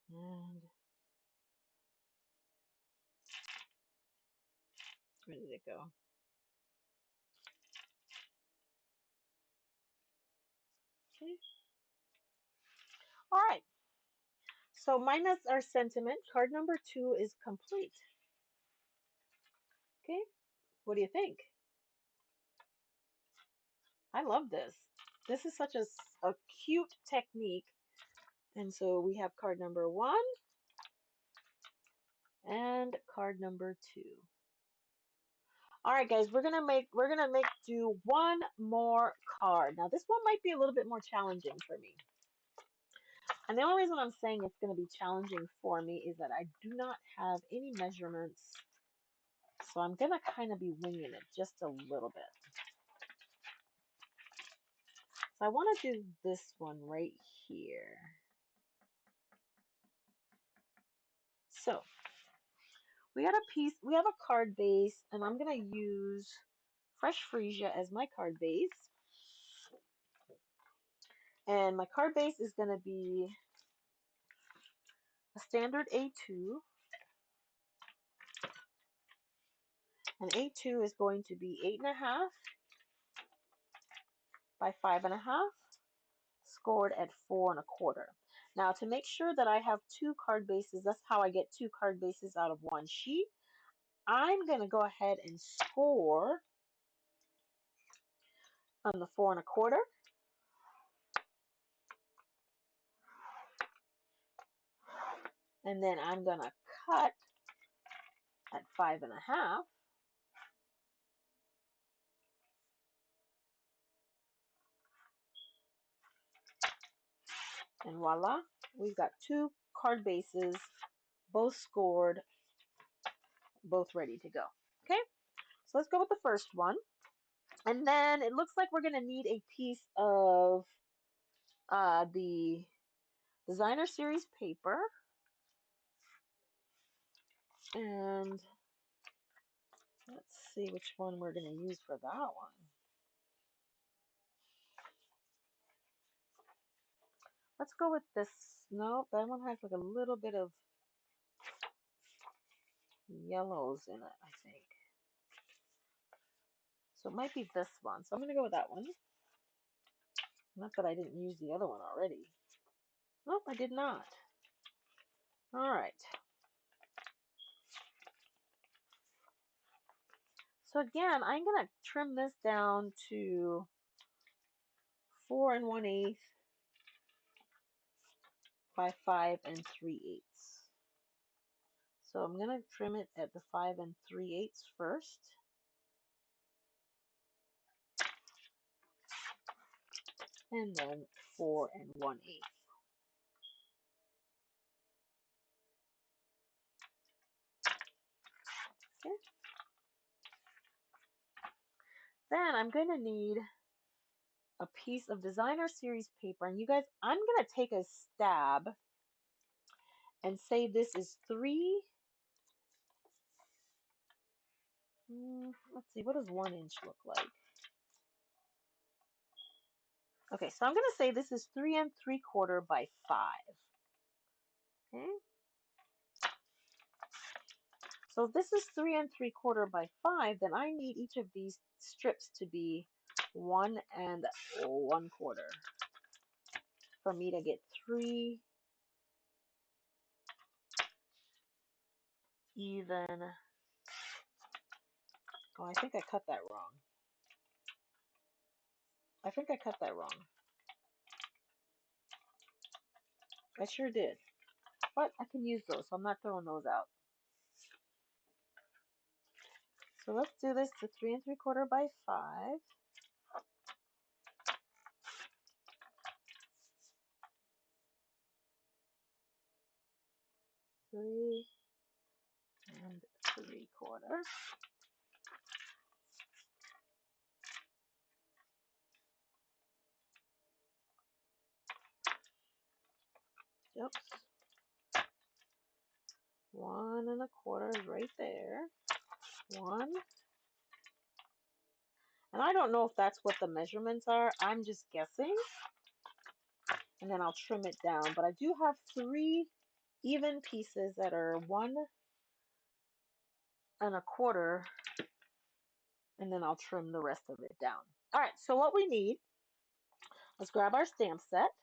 And where did it go? Okay. All right. So minus our sentiment, card number 2 is complete. Okay. What do you think? I love this. This is such a cute technique. And so we have card number 1. And card number 2. All right, guys, we're gonna do one more card. Now, this one might be a little bit more challenging for me. And the only reason I'm saying it's going to be challenging for me is that I do not have any measurements. So I'm going to kind of be winging it just a little bit. So I want to do this one right here. So we got a piece, we have a card base, and I'm going to use Fresh Freesia as my card base. And my card base is going to be a standard A2. And A2 is going to be 8.5 by 5.5, scored at 4.25. Now, to make sure that I have 2 card bases, that's how I get 2 card bases out of one sheet. I'm going to go ahead and score on the 4.25. And then I'm going to cut at 5.5. And voila, we've got 2 card bases, both scored, both ready to go. Okay, so let's go with the first one. And then it looks like we're going to need a piece of the designer series paper. And let's see which one we're going to use for that one. Let's go with this. No, that one has like a little bit of yellows in it, I think. So it might be this one. So I'm going to go with that one. Not that I didn't use the other one already. Nope, I did not. All right. So again, I'm going to trim this down to 4 1/8 by 5 3/8. So I'm going to trim it at the 5 3/8 first. And then 4 1/8. Okay. Then I'm going to need a piece of designer series paper. And you guys, I'm going to take a stab and say this is 3. Let's see, what does 1 inch look like? Okay, so I'm going to say this is 3 3/4 by 5. Okay. So if this is 3 3/4 by 5, then I need each of these strips to be 1 1/4 for me to get 3 even. Oh, I think I cut that wrong. I think I cut that wrong. I sure did. But I can use those, so I'm not throwing those out. So let's do this to 3 3/4 by 5. 3 3/4. Oops. 1 1/4 is right there. 1. And I don't know if that's what the measurements are. I'm just guessing. And then I'll trim it down. But I do have 3 even pieces that are 1 1/4. And then I'll trim the rest of it down. All right, so what we need, let's grab our stamp set.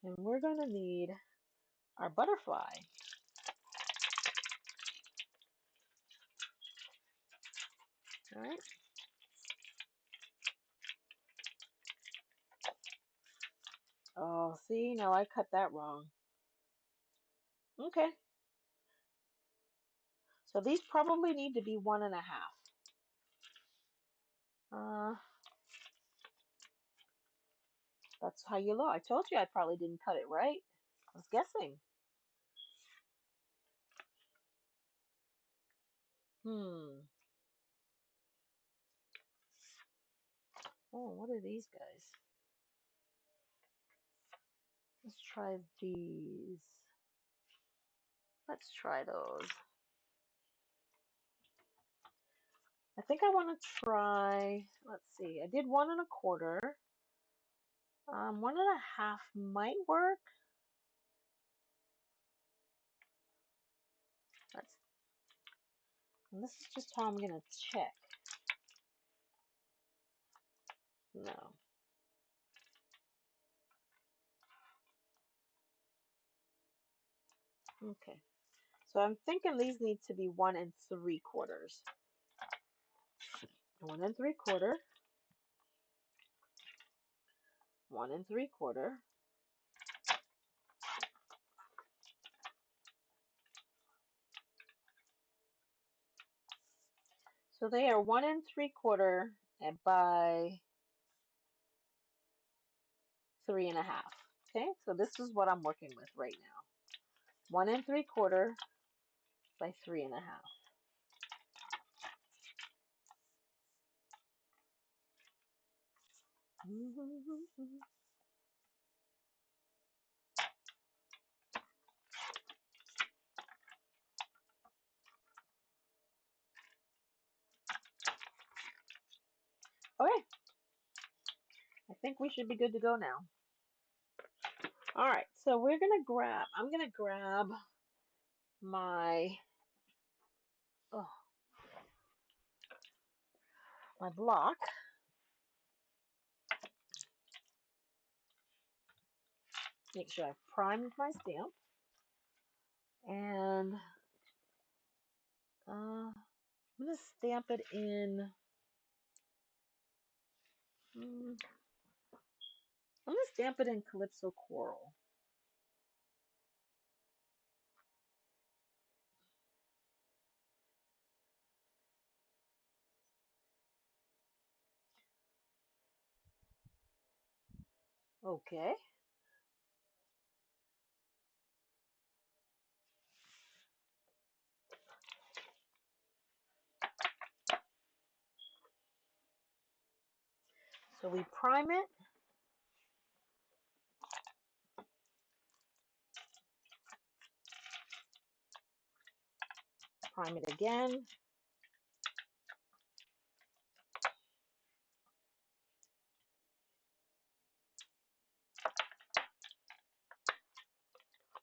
And we're going to need our butterfly. All right. Oh, Oh, see, now I cut that wrong. Okay. So these probably need to be 1.5. That's how you know. I told you I probably didn't cut it right. I was guessing. Oh, what are these guys? Let's try these. Let's try those. I think I want to try, let's see, I did 1.25. 1.5 might work. And this is just how I'm going to check. No. Okay. So I'm thinking these need to be 1 3/4. 1 3/4. 1 3/4. So they are 1 3/4 by 3.5. Okay, so this is what I'm working with right now. 1 3/4 by 3.5. Okay, I think we should be good to go now. All right, so I'm gonna grab my my block. Make sure I've primed my stamp, and I'm gonna stamp it in. I'm gonna stamp it in Calypso Coral. Okay. So we prime it. Prime it again.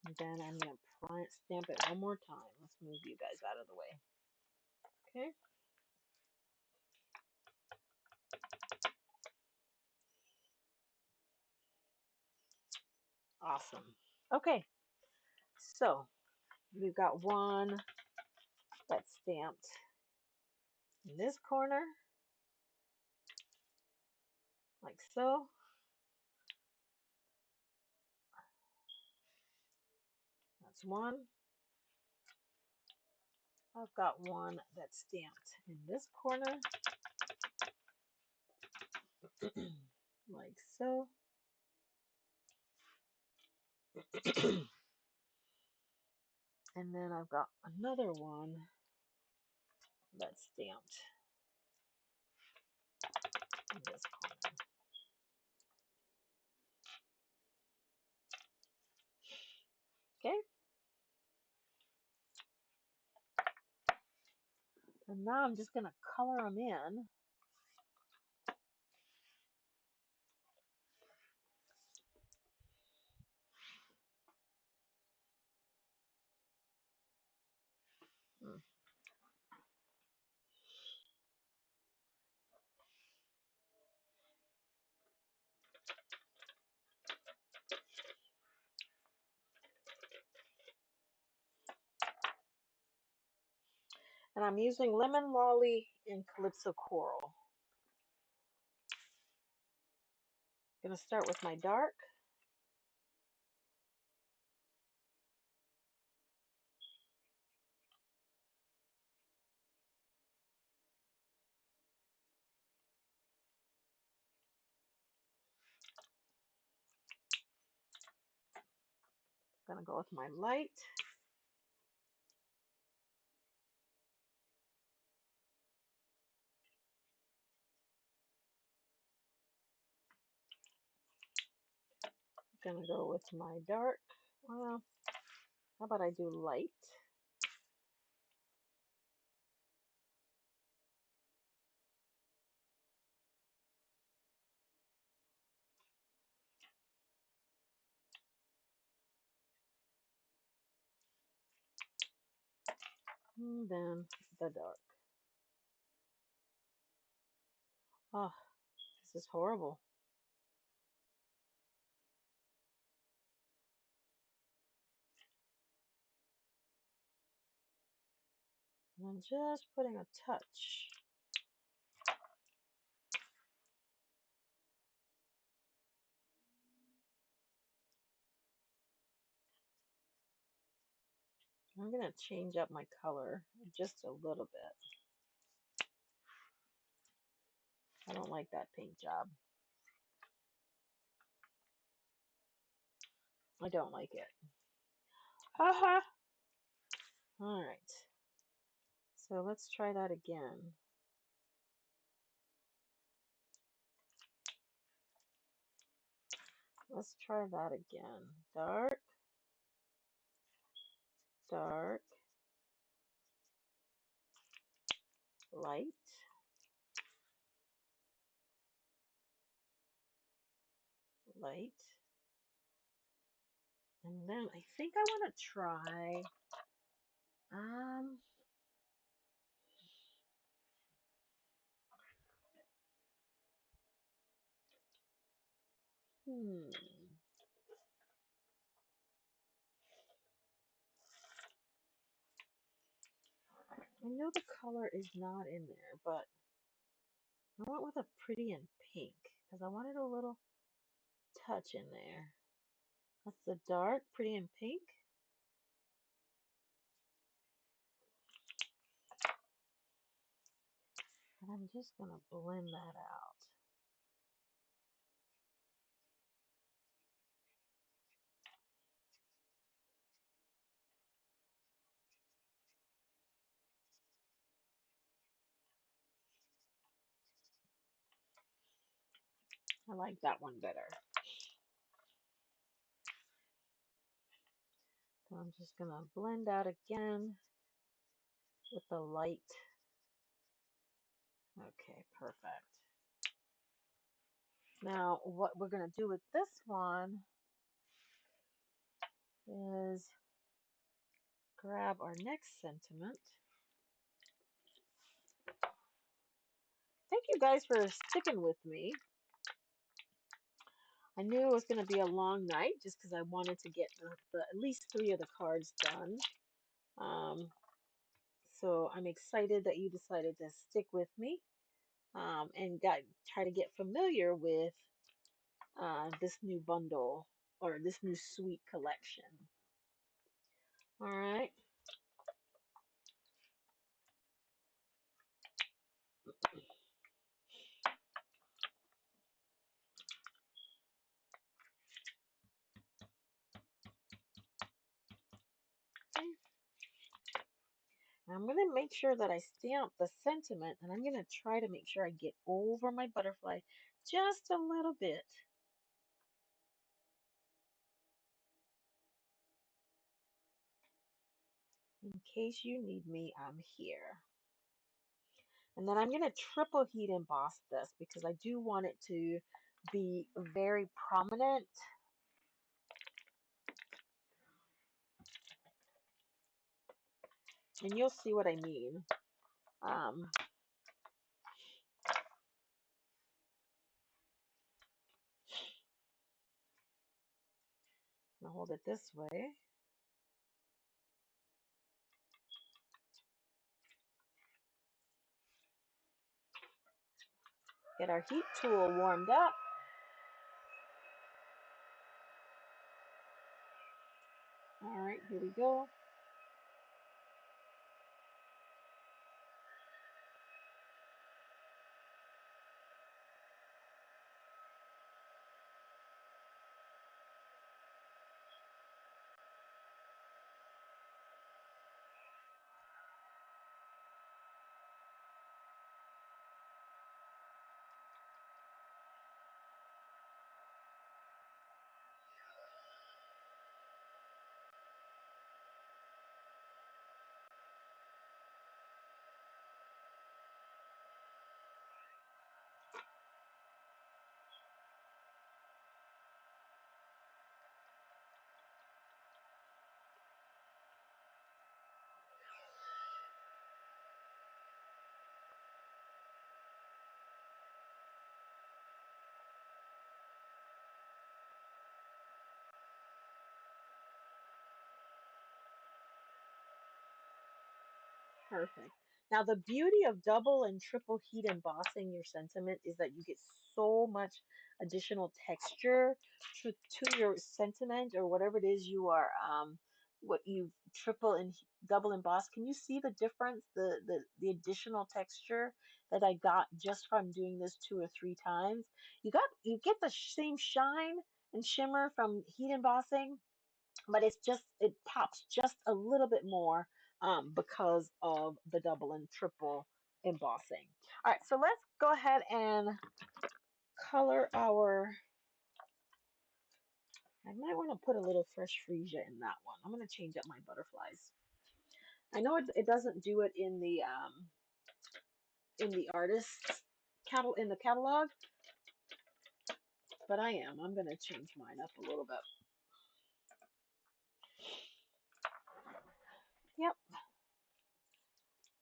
And then I'm going to stamp it one more time. Let's move you guys out of the way. Okay. Awesome. Okay. So we've got one that's stamped in this corner, like so. That's one. I've got one that's stamped in this corner, like so. And then I've got another one that's stamped in this corner. Okay. And now I'm just going to color them in. And I'm using Lemon Lolly and Calypso Coral. I'm going to start with my dark. gonna go with my light. Gonna go with my dark. Well, how about I do light? And then the dark. Oh, this is horrible. And I'm just putting a touch. I'm going to change up my color just a little bit. I don't like that paint job. I don't like it. Haha! All right. So let's try that again. Let's try that again. Dark, dark, light, light. And then I think I want to try, I know the color is not in there, but I went with a pretty in pink because I wanted a little touch in there. That's the dark, pretty in pink. And I'm just going to blend that out. I like that one better. So I'm just going to blend out again with the light. Okay, perfect. Now, what we're going to do with this one is grab our next sentiment. Thank you guys for sticking with me. I knew it was going to be a long night just because I wanted to get at least 3 of the cards done. So I'm excited that you decided to stick with me and try to get familiar with this new bundle or this new suite collection. All right. I'm going to make sure that I stamp the sentiment, and I'm going to try to make sure I get over my butterfly just a little bit. In case you need me, I'm here. And then I'm going to triple heat emboss this because I do want it to be very prominent. And you'll see what I mean. I'm going to hold it this way. Get our heat tool warmed up. All right, here we go. Perfect. Now, the beauty of double and triple heat embossing your sentiment is that you get so much additional texture to your sentiment or whatever it is you are, what you triple and double emboss. Can you see the difference, the additional texture that I got just from doing this 2 or 3 times? You get the same shine and shimmer from heat embossing, but it pops just a little bit more because of the double and triple embossing. All right, so let's go ahead and color our. I might want to put a little fresh freesia in that one. I'm going to change up my butterflies. I know it doesn't do it in the artist's in the catalog, but I'm going to change mine up a little bit. Yep.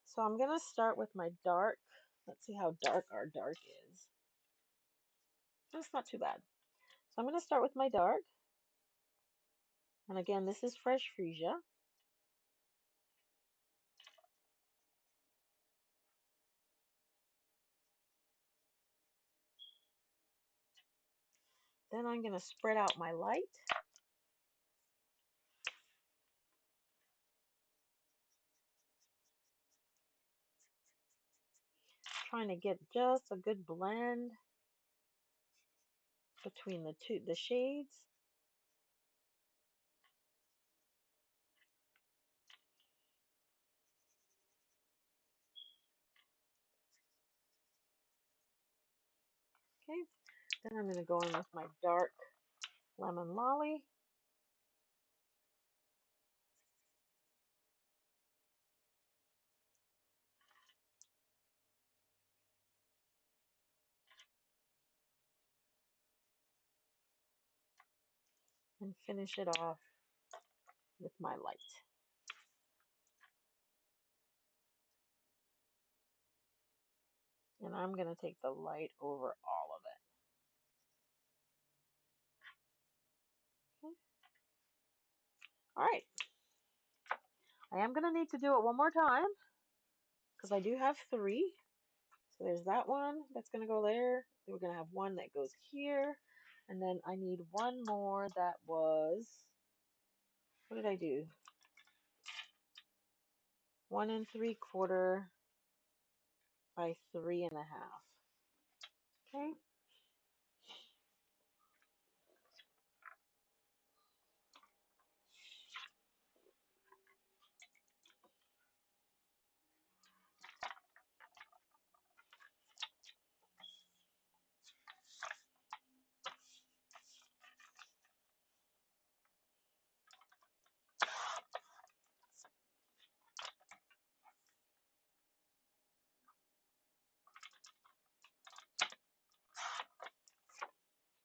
So I'm going to start with my dark. Let's see how dark our dark is. That's not too bad. So I'm going to start with my dark. And again, this is fresh freesia. Then I'm going to spread out my light. Trying to get just a good blend between the shades. Okay, then I'm going to go in with my dark lemon lolly. And finish it off with my light. And I'm going to take the light over all of it. Okay. All right. I am going to need to do it one more time because I do have 3. So there's that one that's going to go there. Then we're going to have one that goes here. And then I need one more that was, what did I do? 1 3/4 by 3.5. Okay.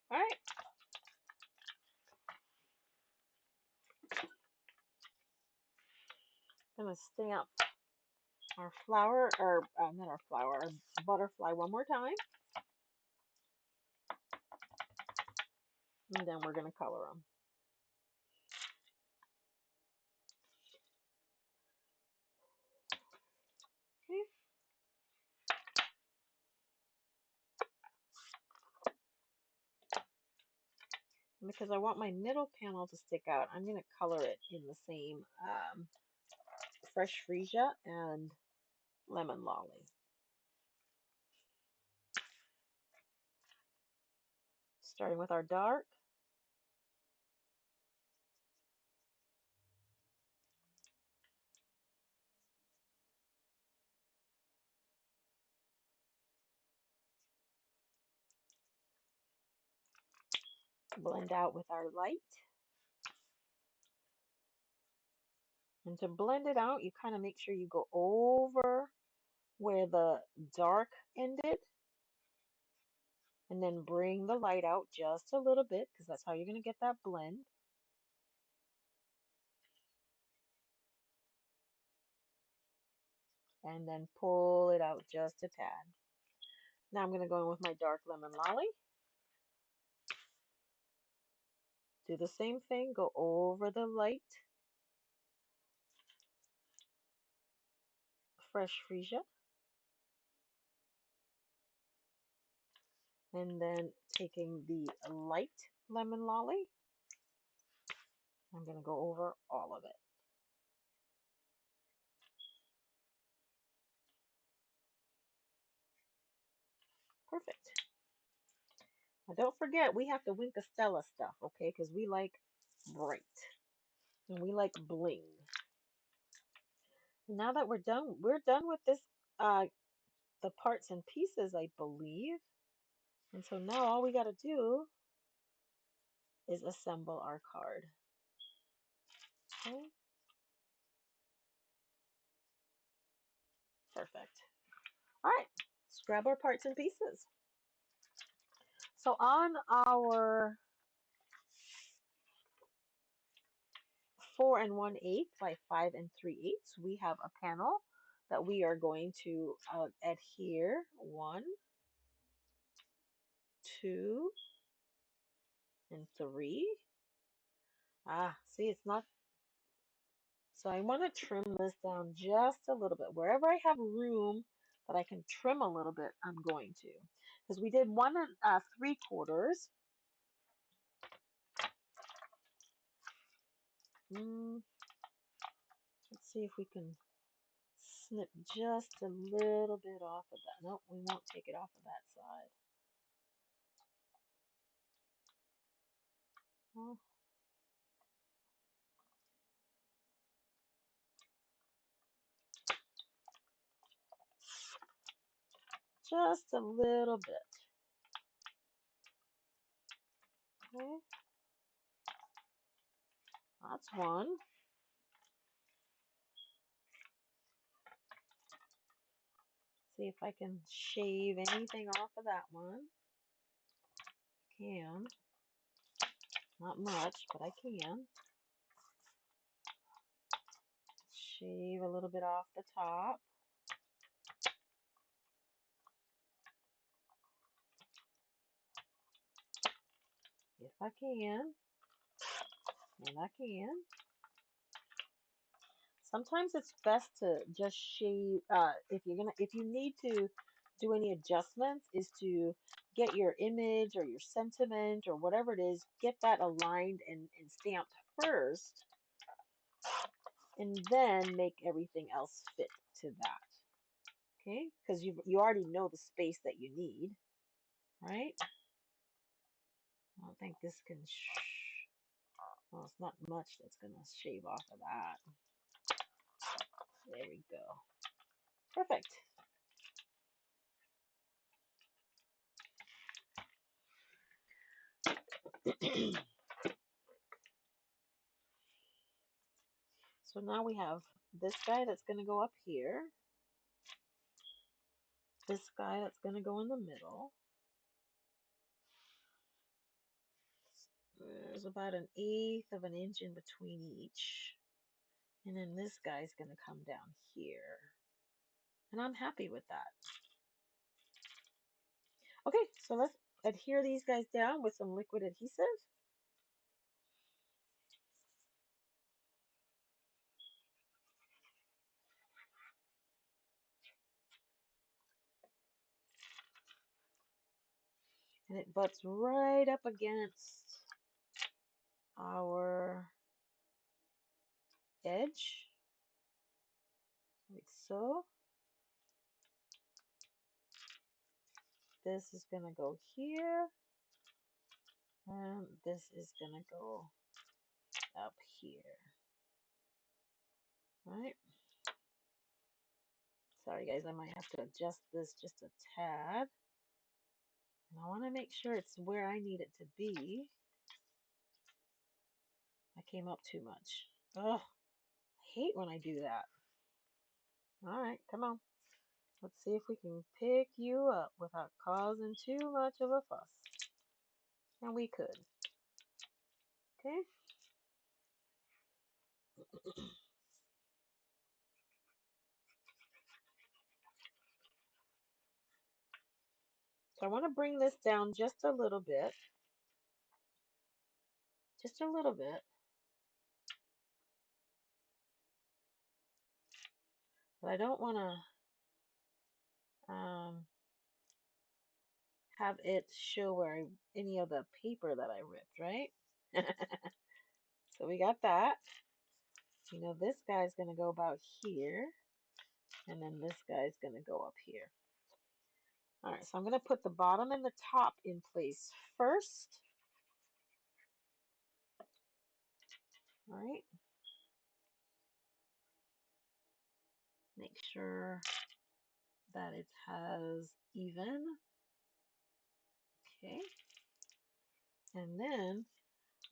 All right. Gonna stamp our flower, or not our flower, our butterfly one more time. And then we're gonna color them. Okay. And because I want my middle panel to stick out, I'm gonna color it in the same fresh freesia and lemon lolly. Starting with our dark. Blend out with our light. And to blend it out, you kind of make sure you go over where the dark ended. And then bring the light out just a little bit, because that's how you're going to get that blend. And then pull it out just a tad. Now I'm going to go in with my dark lemon lolly. Do the same thing, go over the light. fresh freesia. And then taking the light lemon lolly, I'm going to go over all of it. Perfect. Now don't forget, we have to Winka Stella stuff, okay? Because we like bright and we like bling. And now that we're done with this, the parts and pieces, I believe. And so now all we got to do is assemble our card. Okay. Perfect. All right, let's grab our parts and pieces. So on our 4 1/8 by 5 3/8, we have a panel that we are going to adhere 1, 2, and 3. See, it's not. So I want to trim this down just a little bit. Wherever I have room that I can trim a little bit, I'm going to. Because we did 1 3/4. Let's see if we can snip just a little bit off of that. Nope, we won't take it off of that side. Oh. Just a little bit. Okay. That's one. See if I can shave anything off of that one. I can. Not much, but I can. Shave a little bit off the top. If I can. And I can. Sometimes it's best to just shave, if you need to do any adjustments, is to get your image or your sentiment or whatever it is, get that aligned and stamped first, and then make everything else fit to that. Okay? Because you already know the space that you need, right? I don't think this can, well, it's not much that's going to shave off of that. There we go. Perfect. So now we have this guy that's going to go up here. This guy that's going to go in the middle. There's about 1/8 of an inch in between each. And then this guy's going to come down here. And I'm happy with that. Okay, so let's adhere these guys down with some liquid adhesive. And it butts right up against our edge, like so. This is going to go here, and this is going to go up here. All right. Sorry guys, I might have to adjust this just a tad. And I want to make sure it's where I need it to be. I came up too much. Ugh, I hate when I do that. All right, come on. Let's see if we can pick you up without causing too much of a fuss. And we could. Okay. So I want to bring this down just a little bit. Just a little bit. But I don't want to have it show where any of the paper that I ripped, right? So we got that. You know, this guy's going to go about here, and then this guy's going to go up here. All right, so I'm going to put the bottom and the top in place first. All right. Make sure that it has even. Okay. And then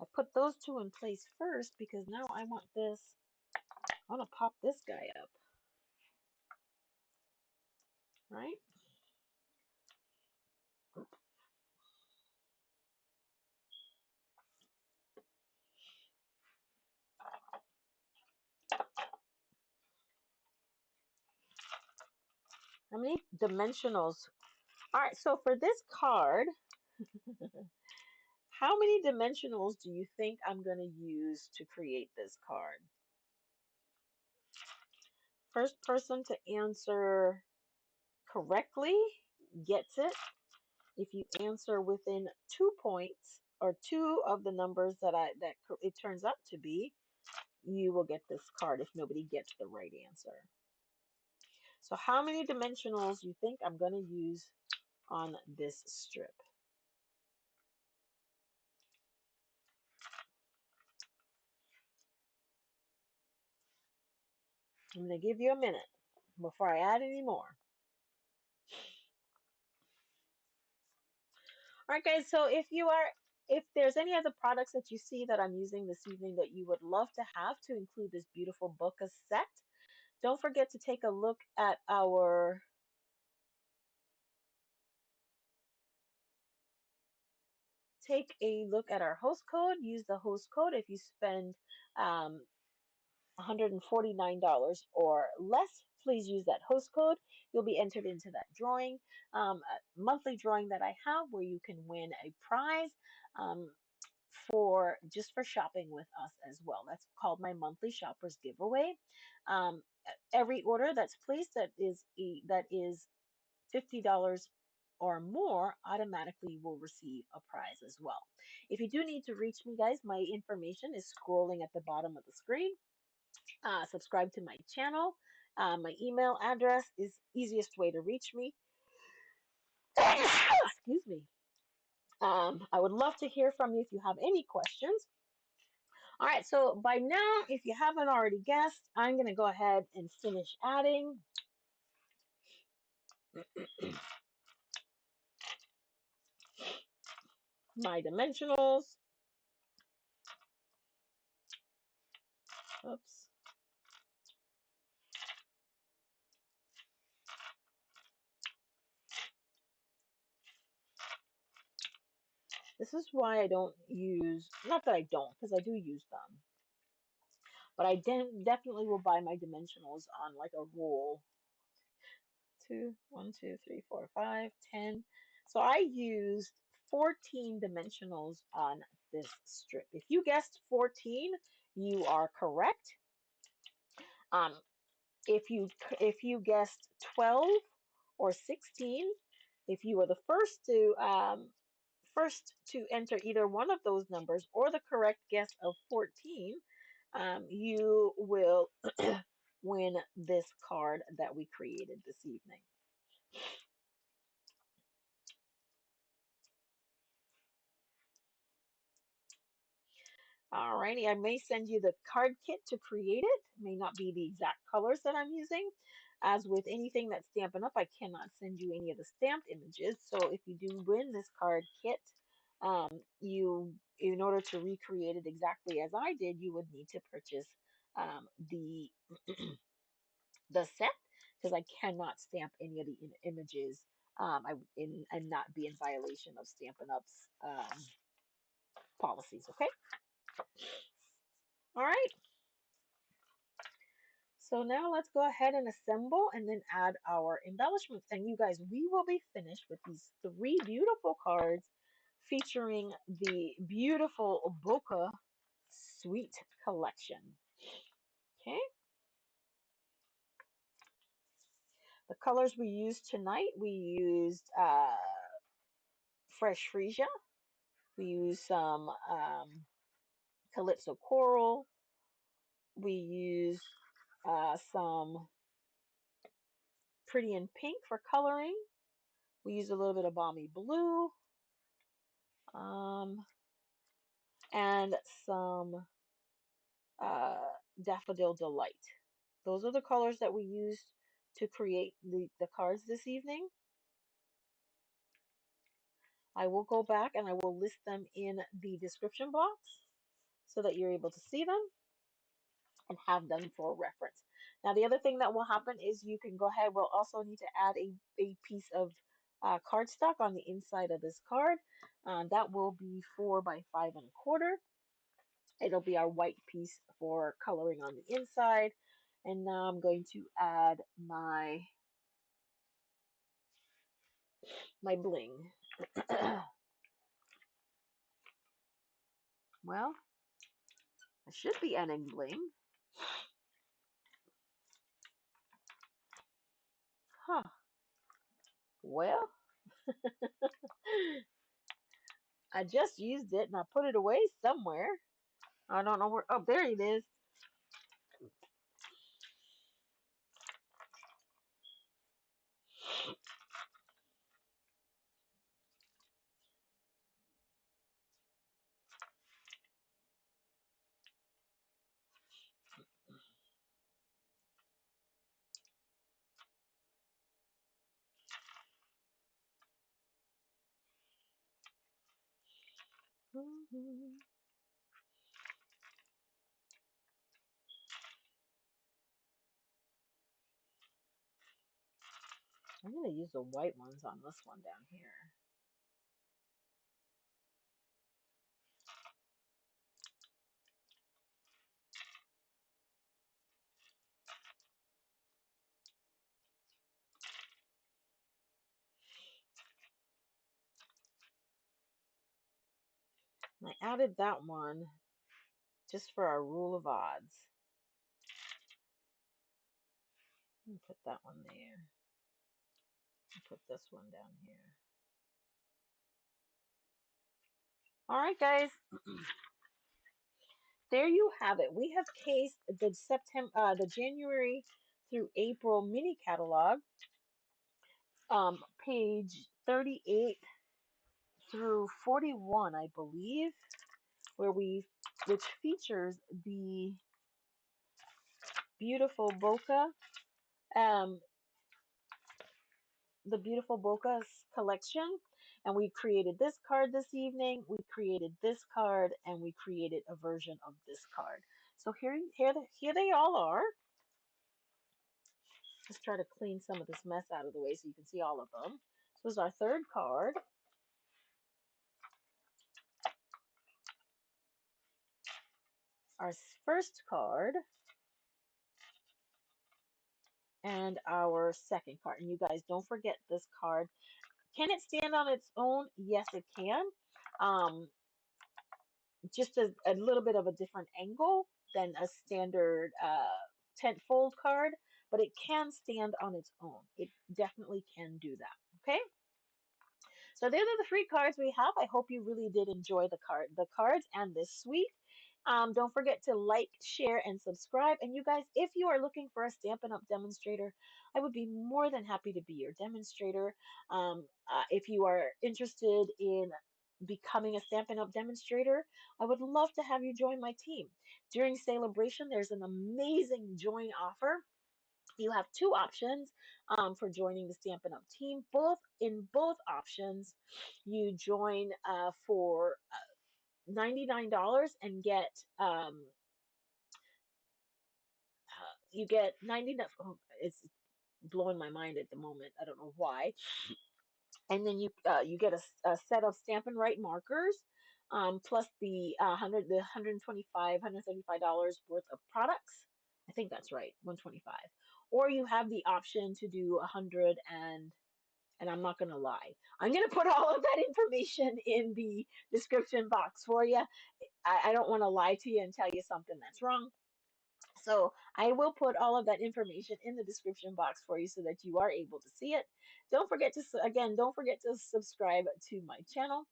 I put those two in place first because now I want this, I want to pop this guy up, right? How many dimensionals? All right, so for this card, how many dimensionals do you think I'm going to use to create this card? First person to answer correctly gets it. If you answer within 2 points or two of the numbers that it turns out to be, you will get this card if nobody gets the right answer. So how many dimensionals you think I'm going to use on this strip? I'm going to give you a minute before I add any more. All right, guys, so if there's any other products that you see that I'm using this evening that you would love to have to include this beautiful Bokeh set, don't forget to take a look at our host code. Use the host code if you spend $149 or less. Please use that host code. You'll be entered into that drawing, a monthly drawing that I have where you can win a prize for shopping with us as well. That's called my monthly shoppers giveaway. Um, every order that's placed that is $50 or more automatically will receive a prize as well. If you do need to reach me, guys, my information is scrolling at the bottom of the screen. Subscribe to my channel. My email address is easiest way to reach me. Excuse me. I would love to hear from you if you have any questions. All right, so by now, if you haven't already guessed, I'm going to go ahead and finish adding. My dimensionals. Oops. This is why I don't use, not that I don't, because I do use them, but I definitely will buy my dimensionals on like a roll. 2, 1, 2, 3, 4, 5, 10. So I used 14 dimensionals on this strip. If you guessed 14, you are correct. Um, if you guessed 12 or 16, if you were the first to enter either one of those numbers or the correct guess of 14, you will win this card that we created this evening. Alrighty, I may send you the card kit to create it. It may not be the exact colors that I'm using. As with anything that's Stampin' Up, I cannot send you any of the stamped images. So if you do win this card kit, in order to recreate it exactly as I did, you would need to purchase the the set because I cannot stamp any of the images and not be in violation of Stampin' Up's policies. Okay. All right. So now let's go ahead and assemble and then add our embellishments. And you guys, we will be finished with these 3 beautiful cards featuring the beautiful Bokeh Sweet Collection. Okay. The colors we used tonight, we used fresh freesia. We used some Calypso coral. We used some pretty in pink for coloring. We used a little bit of balmy blue um, and some Daffodil Delight. Those are the colors that we used to create the cards this evening. I will go back and I will list them in the description box so that you're able to see them and have them for reference. Now, the other thing that will happen is you can go ahead. We'll also need to add a piece of cardstock on the inside of this card. That will be 4 by 5 1/4. It'll be our white piece for coloring on the inside. And now I'm going to add my bling. Well, I should be adding bling. Huh. Well, I just used it and I put it away somewhere. I don't know where. Oh, there it is. I'm going to use the white ones on this one down here. And I added that one just for our rule of odds. Put that one there. Put this one down here. All right, guys. There you have it. We have cased the January through April mini catalog, page 38 through 41, I believe, which features beautiful bokeh, um, the beautiful bokeh collection. And we created this card this evening. We created this card, and we created a version of this card. So here they all are. Let's try to clean some of this mess out of the way so you can see all of them. So this is our third card. Our first card. And our second card. And you guys, don't forget this card. Can it stand on its own? Yes, it can. Just a little bit of a different angle than a standard tent fold card, but it can stand on its own. It definitely can do that. Okay. So these are the three cards we have. I hope you really did enjoy the cards and this suite. Don't forget to like, share, and subscribe. And you guys, if you are looking for a Stampin' Up! Demonstrator, I would be more than happy to be your demonstrator. If you are interested in becoming a Stampin' Up! Demonstrator, I would love to have you join my team. During celebration, there's an amazing join offer. You have two options for joining the Stampin' Up! Team. In both options, you join for $99 and get you get 90. Oh, it's blowing my mind at the moment. I don't know why. And then you get a set of Stampin' Right markers, plus the 125, $135 worth of products. I think that's right, 125. Or you have the option to do 100 and I'm not going to lie. I'm going to put all of that information in the description box for you. I don't want to lie to you and tell you something that's wrong. So I will put all of that information in the description box for you so that you are able to see it. Don't forget to, again, don't forget to subscribe to my channel,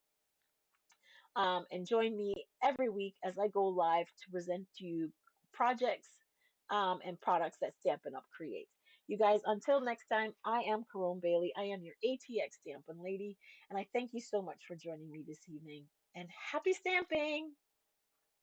and join me every week as I go live to present to you projects, and products that Stampin' Up! Creates. You guys, until next time, I am Caron Bailey. I am your ATX Stampin' Lady, and I thank you so much for joining me this evening. And happy stamping!